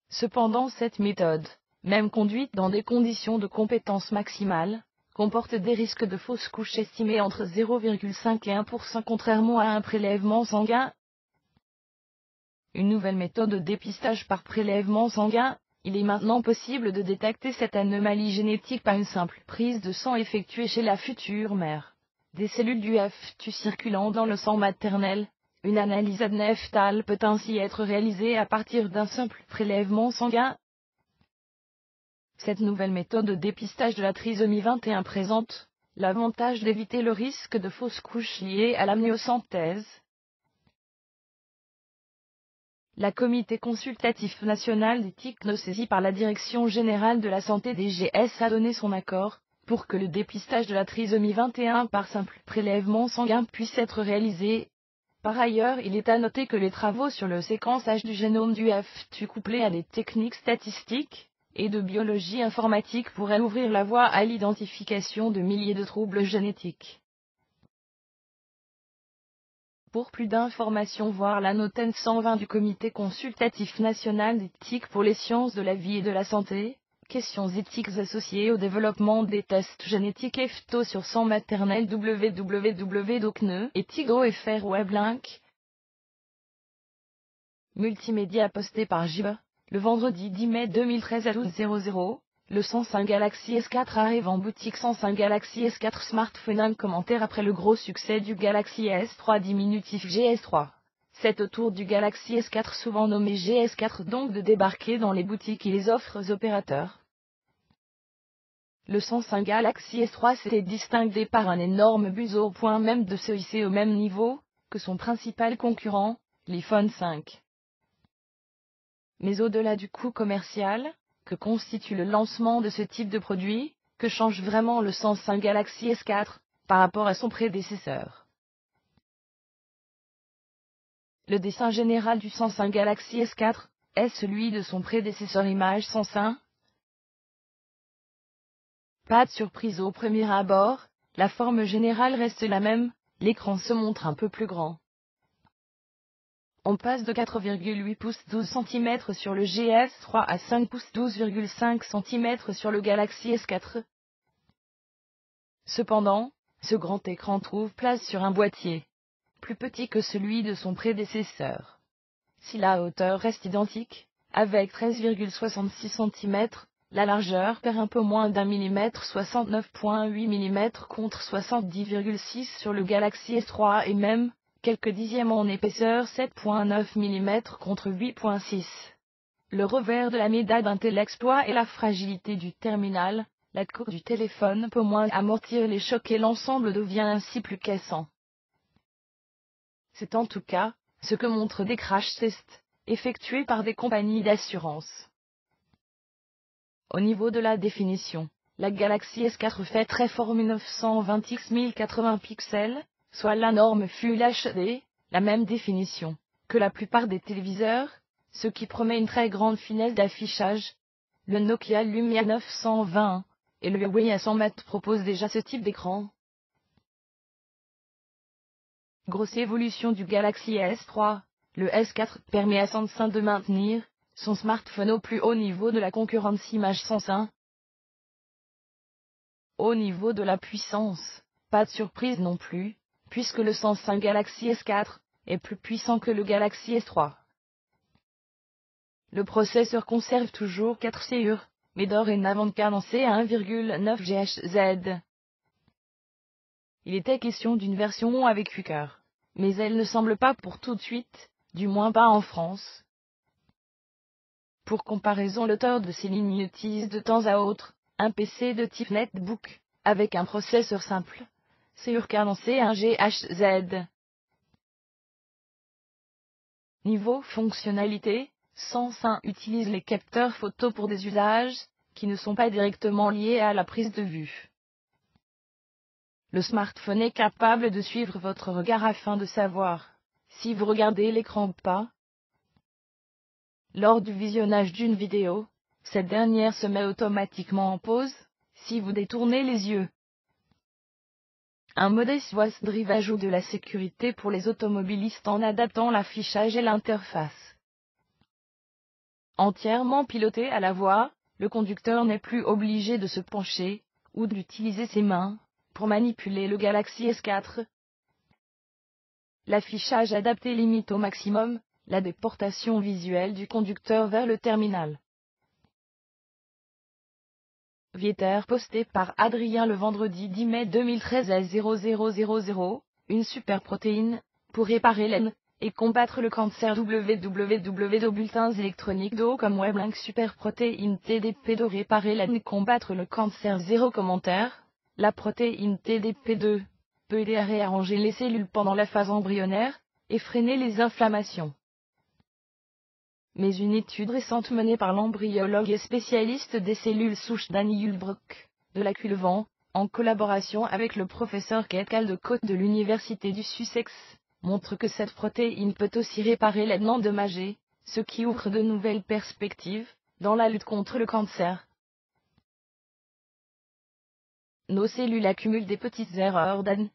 Cependant, cette méthode, même conduite dans des conditions de compétence maximale, comporte des risques de fausse couche estimés entre 0,5 et 1%, contrairement à un prélèvement sanguin. Une nouvelle méthode de dépistage par prélèvement sanguin. Il est maintenant possible de détecter cette anomalie génétique par une simple prise de sang effectuée chez la future mère. Des cellules du FTU circulant dans le sang maternel. Une analyse adnéftale peut ainsi être réalisée à partir d'un simple prélèvement sanguin. Cette nouvelle méthode de dépistage de la trisomie 21 présente l'avantage d'éviter le risque de fausse couche liée à l'amniosynthèse. Le Comité consultatif national d'éthique saisi par la Direction générale de la santé (DGS) a donné son accord pour que le dépistage de la trisomie 21 par simple prélèvement sanguin puisse être réalisé. Par ailleurs, il est à noter que les travaux sur le séquençage du génome du FTU couplés à des techniques statistiques et de biologie informatique pourraient ouvrir la voie à l'identification de milliers de troubles génétiques. Pour plus d'informations, voir la note N120 du Comité consultatif national d'éthique pour les sciences de la vie et de la santé, questions éthiques associées au développement des tests génétiques FTO sur sang maternel www.docne et Tigo.fr Weblink. Multimédia posté par JB, le vendredi 10 mai 2013 à 12h00. Le Samsung Galaxy S4 arrive en boutique. Samsung Galaxy S4 smartphone. Un commentaire après le gros succès du Galaxy S3 diminutif GS3. C'est au tour du Galaxy S4, souvent nommé GS4, donc de débarquer dans les boutiques et les offres opérateurs. Le Samsung Galaxy S3 s'était distingué par un énorme buzz au point même de se hisser au même niveau que son principal concurrent, l'iPhone 5. Mais au-delà du coût commercial que constitue le lancement de ce type de produit, que change vraiment le Samsung Galaxy S4 par rapport à son prédécesseur? Le dessin général du Samsung Galaxy S4 est celui de son prédécesseur image sans sein. Pas de surprise au premier abord, la forme générale reste la même, l'écran se montre un peu plus grand. On passe de 4,8 pouces 12 cm sur le GS3 à 5 pouces 12,5 cm sur le Galaxy S4. Cependant, ce grand écran trouve place sur un boîtier plus petit que celui de son prédécesseur. Si la hauteur reste identique, avec 13,66 cm, la largeur perd un peu moins d'1 mm, 69,8 mm contre 70,6 sur le Galaxy S3 et même quelques dixièmes en épaisseur, 7,9 mm contre 8,6. Le revers de la médaille d'un tel exploit est la fragilité du terminal. La coque du téléphone peut moins amortir les chocs et l'ensemble devient ainsi plus cassant. C'est en tout cas ce que montrent des crash tests effectués par des compagnies d'assurance. Au niveau de la définition, la Galaxy S4 fait très fort 1920 x 1080 pixels, soit la norme Full HD, la même définition que la plupart des téléviseurs, ce qui promet une très grande finesse d'affichage. Le Nokia Lumia 920 et le Huawei A100 proposent déjà ce type d'écran. Grosse évolution du Galaxy S3, le S4 permet à Samsung de maintenir son smartphone au plus haut niveau de la concurrence image Samsung. Au niveau de la puissance, pas de surprise non plus, puisque le Samsung Galaxy S4 est plus puissant que le Galaxy S3. Le processeur conserve toujours 4 CUR, mais dorénavant cadencé à 1,9 GHz. Il était question d'une version avec 8 cœurs, mais elle ne semble pas pour tout de suite, du moins pas en France. Pour comparaison, l'auteur de ces lignes utilise de temps à autre un PC de type netbook, avec un processeur simple, CUR cadencé à 1 GHz. Niveau fonctionnalité, Samsung utilise les capteurs photo pour des usages qui ne sont pas directement liés à la prise de vue. Le smartphone est capable de suivre votre regard afin de savoir si vous regardez l'écran ou pas. Lors du visionnage d'une vidéo, cette dernière se met automatiquement en pause si vous détournez les yeux. Un modeste voice drive ajoute de la sécurité pour les automobilistes en adaptant l'affichage et l'interface. Entièrement piloté à la voix, le conducteur n'est plus obligé de se pencher ou d'utiliser ses mains pour manipuler le Galaxy S4. L'affichage adapté limite au maximum la déportation visuelle du conducteur vers le terminal. Vieter posté par Adrien le vendredi 10 mai 2013 à 0000, une super protéine, pour réparer l'aine et combattre le cancer. Bulletins électroniques d'eau comme Weblink super protéine TDP2 réparer l'aine et combattre le cancer. 0 commentaire. La protéine TDP2 peut aider à réarranger les cellules pendant la phase embryonnaire et freiner les inflammations. Mais une étude récente menée par l'embryologue et spécialiste des cellules souches Danny Hulbrook, de la Culvent, en collaboration avec le professeur Kate Caldecott de l'Université du Sussex, montre que cette protéine peut aussi réparer l'aine endommagée, ce qui ouvre de nouvelles perspectives dans la lutte contre le cancer. Nos cellules accumulent des petites erreurs d'ADN.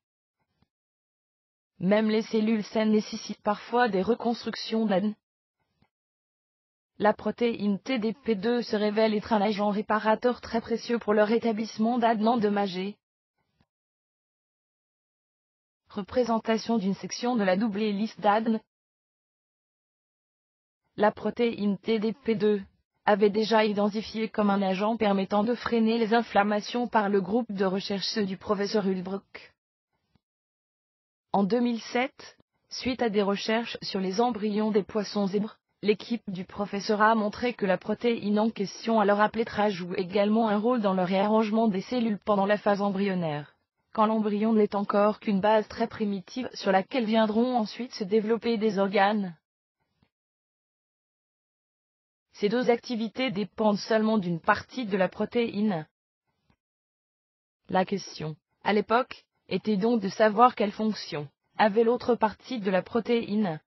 Même les cellules saines nécessitent parfois des reconstructions d'ADN. La protéine TDP2 se révèle être un agent réparateur très précieux pour le rétablissement d'ADN endommagés. Représentation d'une section de la double hélice d'ADN. La protéine TDP2 avait déjà identifié comme un agent permettant de freiner les inflammations par le groupe de recherche du professeur Hulbrook. En 2007, suite à des recherches sur les embryons des poissons zèbres, l'équipe du professeur a montré que la protéine en question, alors appelée TRA, joue également un rôle dans le réarrangement des cellules pendant la phase embryonnaire, quand l'embryon n'est encore qu'une base très primitive sur laquelle viendront ensuite se développer des organes. Ces deux activités dépendent seulement d'une partie de la protéine. La question, à l'époque, était donc de savoir quelle fonction avait l'autre partie de la protéine.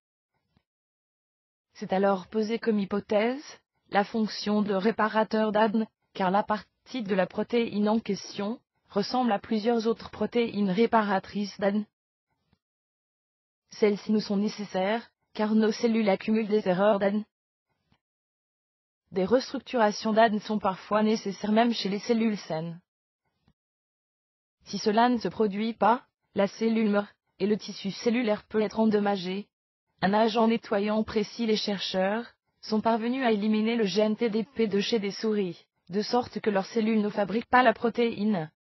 C'est alors posé comme hypothèse la fonction de réparateur d'ADN, car la partie de la protéine en question ressemble à plusieurs autres protéines réparatrices d'ADN. Celles-ci nous sont nécessaires, car nos cellules accumulent des erreurs d'ADN. Des restructurations d'ADN sont parfois nécessaires même chez les cellules saines. Si cela ne se produit pas, la cellule meurt, et le tissu cellulaire peut être endommagé. Un agent nettoyant précis. Les chercheurs sont parvenus à éliminer le gène TDP2 chez des souris, de sorte que leurs cellules ne fabriquent pas la protéine.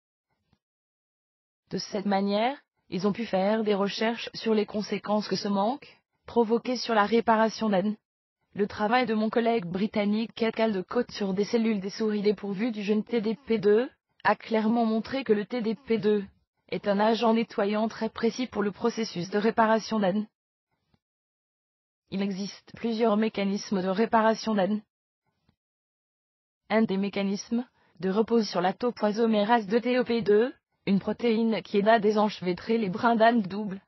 De cette manière, ils ont pu faire des recherches sur les conséquences que ce manque provoquait sur la réparation d'ADN. Le travail de mon collègue britannique Kate Caldecott sur des cellules des souris dépourvues du gène TDP2 a clairement montré que le TDP2 est un agent nettoyant très précis pour le processus de réparation d'ADN. Il existe plusieurs mécanismes de réparation d'ADN. Un des mécanismes de repose sur la topoisomérase de TOP2, une protéine qui aide à désenchevêtrer les brins d'ADN double.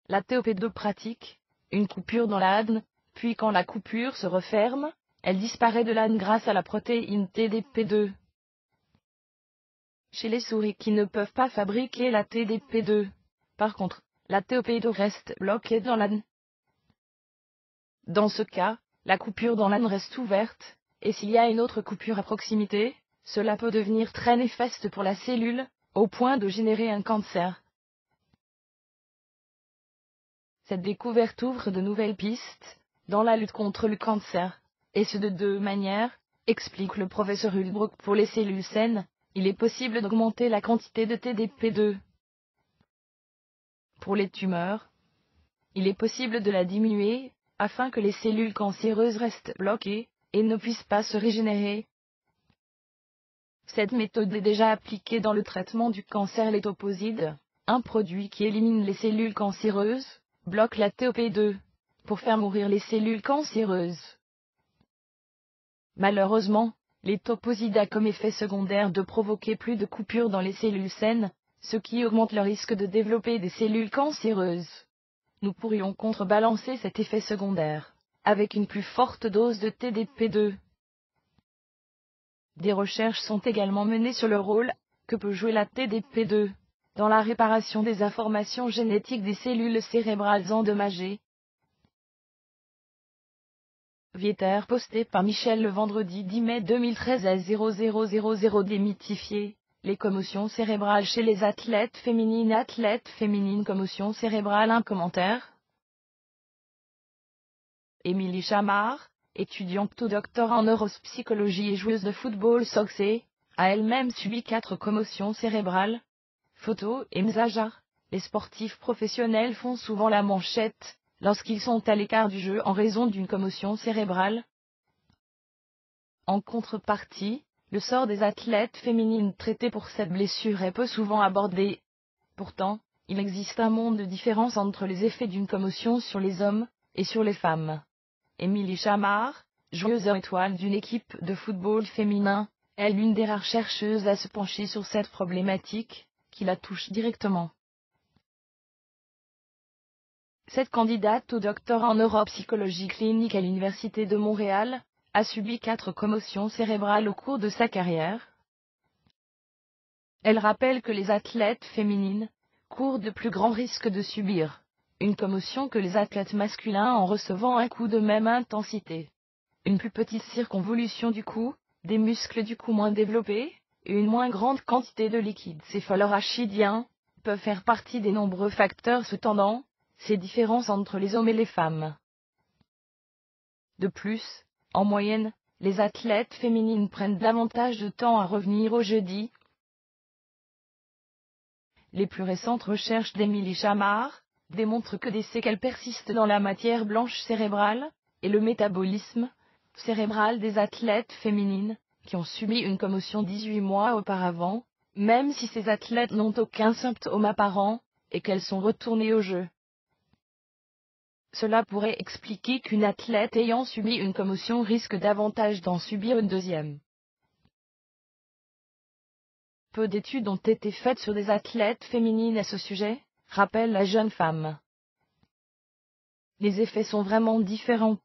La TOP2 pratique une coupure dans la ADN, puis quand la coupure se referme, elle disparaît de l'ADN grâce à la protéine TDP2. Chez les souris qui ne peuvent pas fabriquer la TDP2, par contre, la TOP2 reste bloquée dans l'ADN. Dans ce cas, la coupure dans l'ADN reste ouverte, et s'il y a une autre coupure à proximité, cela peut devenir très néfaste pour la cellule, au point de générer un cancer. Cette découverte ouvre de nouvelles pistes dans la lutte contre le cancer, et ce de deux manières, explique le professeur Hulbrook. Pour les cellules saines, il est possible d'augmenter la quantité de TDP2. Pour les tumeurs, il est possible de la diminuer, afin que les cellules cancéreuses restent bloquées, et ne puissent pas se régénérer. Cette méthode est déjà appliquée dans le traitement du cancer l'étoposide, un produit qui élimine les cellules cancéreuses, bloque la TOP2, pour faire mourir les cellules cancéreuses. Malheureusement, l'étoposide a comme effet secondaire de provoquer plus de coupures dans les cellules saines, ce qui augmente le risque de développer des cellules cancéreuses. Nous pourrions contrebalancer cet effet secondaire avec une plus forte dose de TDP2. Des recherches sont également menées sur le rôle que peut jouer la TDP2 dans la réparation des informations génétiques des cellules cérébrales endommagées. Vieter posté par Michel le vendredi 10 mai 2013 à 0000. Démythifier les commotions cérébrales chez les athlètes féminines. Athlètes féminines, commotion cérébrale. Un commentaire. Émilie Chamard, étudiante au doctorat en neuropsychologie et joueuse de football soccer, a elle-même subi 4 commotions cérébrales. Photo et Mzajar. Les sportifs professionnels font souvent la manchette lorsqu'ils sont à l'écart du jeu en raison d'une commotion cérébrale. En contrepartie, le sort des athlètes féminines traitées pour cette blessure est peu souvent abordé. Pourtant, il existe un monde de différence entre les effets d'une commotion sur les hommes et sur les femmes. Émilie Chamard, joueuse étoile d'une équipe de football féminin, est l'une des rares chercheuses à se pencher sur cette problématique, qui la touche directement. Cette candidate au doctorat en neuropsychologie clinique à l'Université de Montréal a subi 4 commotions cérébrales au cours de sa carrière. Elle rappelle que les athlètes féminines courent de plus grands risques de subir une commotion que les athlètes masculins en recevant un coup de même intensité. Une plus petite circonvolution du cou, des muscles du cou moins développés, et une moins grande quantité de liquide céphalorachidien peuvent faire partie des nombreux facteurs sous-tendant ces différences entre les hommes et les femmes. De plus, en moyenne, les athlètes féminines prennent davantage de temps à revenir au jeudi. Les plus récentes recherches d'Émilie Chamard démontrent que des séquelles persistent dans la matière blanche cérébrale et le métabolisme cérébral des athlètes féminines qui ont subi une commotion 18 mois auparavant, même si ces athlètes n'ont aucun symptôme apparent et qu'elles sont retournées au jeu. Cela pourrait expliquer qu'une athlète ayant subi une commotion risque davantage d'en subir une deuxième. Peu d'études ont été faites sur des athlètes féminines à ce sujet, rappelle la jeune femme. Les effets sont vraiment différents.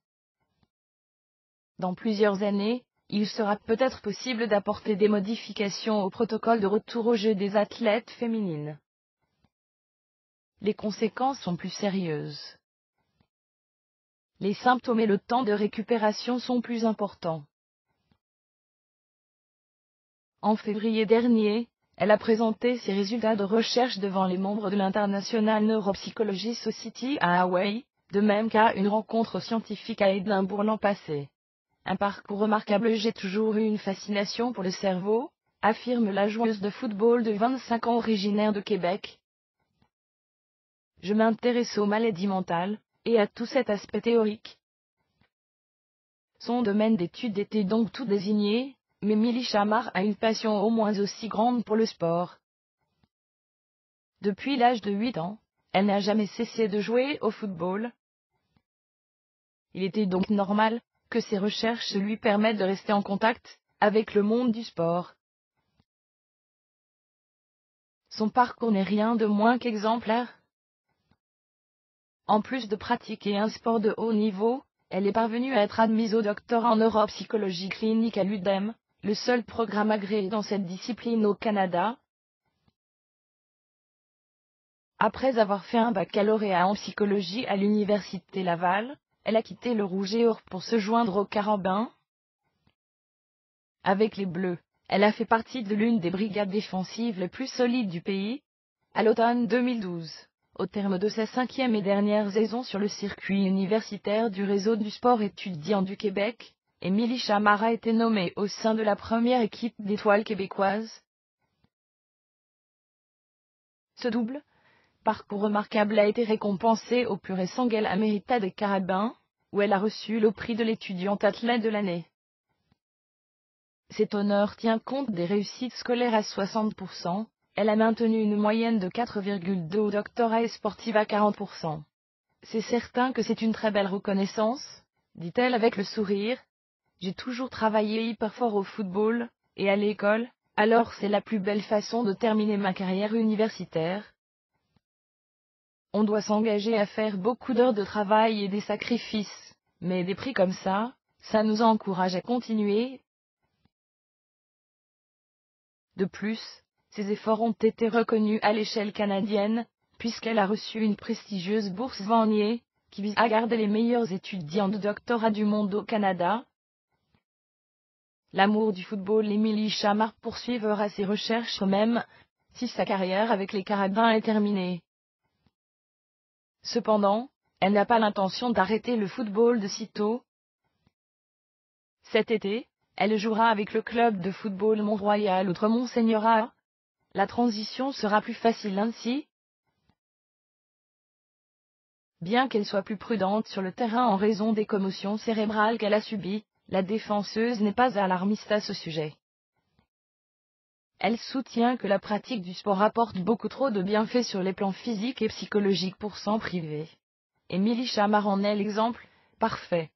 Dans plusieurs années, il sera peut-être possible d'apporter des modifications au protocole de retour au jeu des athlètes féminines. Les conséquences sont plus sérieuses. Les symptômes et le temps de récupération sont plus importants. En février dernier, elle a présenté ses résultats de recherche devant les membres de l'International Neuropsychology Society à Hawaï, de même qu'à une rencontre scientifique à Édimbourg l'an passé. Un parcours remarquable. J'ai toujours eu une fascination pour le cerveau, affirme la joueuse de football de 25 ans originaire de Québec. Je m'intéresse aux maladies mentales, et à tout cet aspect théorique. Son domaine d'étude était donc tout désigné, mais Émilie Chamard a une passion au moins aussi grande pour le sport. Depuis l'âge de 8 ans, elle n'a jamais cessé de jouer au football. Il était donc normal que ses recherches lui permettent de rester en contact avec le monde du sport. Son parcours n'est rien de moins qu'exemplaire. En plus de pratiquer un sport de haut niveau, elle est parvenue à être admise au doctorat en neuropsychologie clinique à l'UDEM, le seul programme agréé dans cette discipline au Canada. Après avoir fait un baccalauréat en psychologie à l'Université Laval, elle a quitté le Rouge et Or pour se joindre aux Carabins. Avec les Bleus, elle a fait partie de l'une des brigades défensives les plus solides du pays. À l'automne 2012, au terme de sa 5e et dernière saison sur le circuit universitaire du Réseau du sport étudiant du Québec, Émilie Chamard a été nommée au sein de la première équipe d'étoiles québécoises. Ce double parcours remarquable a été récompensé au plus récent Gala Amérita des Carabins, où elle a reçu le prix de l'étudiante athlète de l'année. Cet honneur tient compte des réussites scolaires à 60%, elle a maintenu une moyenne de 4,2 au doctorat et sportive à 40%. C'est certain que c'est une très belle reconnaissance, dit-elle avec le sourire. J'ai toujours travaillé hyper fort au football, et à l'école, alors c'est la plus belle façon de terminer ma carrière universitaire. On doit s'engager à faire beaucoup d'heures de travail et des sacrifices, mais des prix comme ça nous encourage à continuer. De plus, ses efforts ont été reconnus à l'échelle canadienne, puisqu'elle a reçu une prestigieuse bourse Vanier, qui vise à garder les meilleurs étudiants de doctorat du monde au Canada. L'amour du football, Émilie Chamard poursuivra ses recherches même si sa carrière avec les Carabins est terminée. Cependant, elle n'a pas l'intention d'arrêter le football de sitôt. Cet été, elle jouera avec le club de football Mont-Royal Outremont-Seigneurard. La transition sera plus facile ainsi. Bien qu'elle soit plus prudente sur le terrain en raison des commotions cérébrales qu'elle a subies, la défenseuse n'est pas alarmiste à ce sujet. Elle soutient que la pratique du sport apporte beaucoup trop de bienfaits sur les plans physiques et psychologiques pour s'en priver. Émilie Chamard en est l'exemple parfait.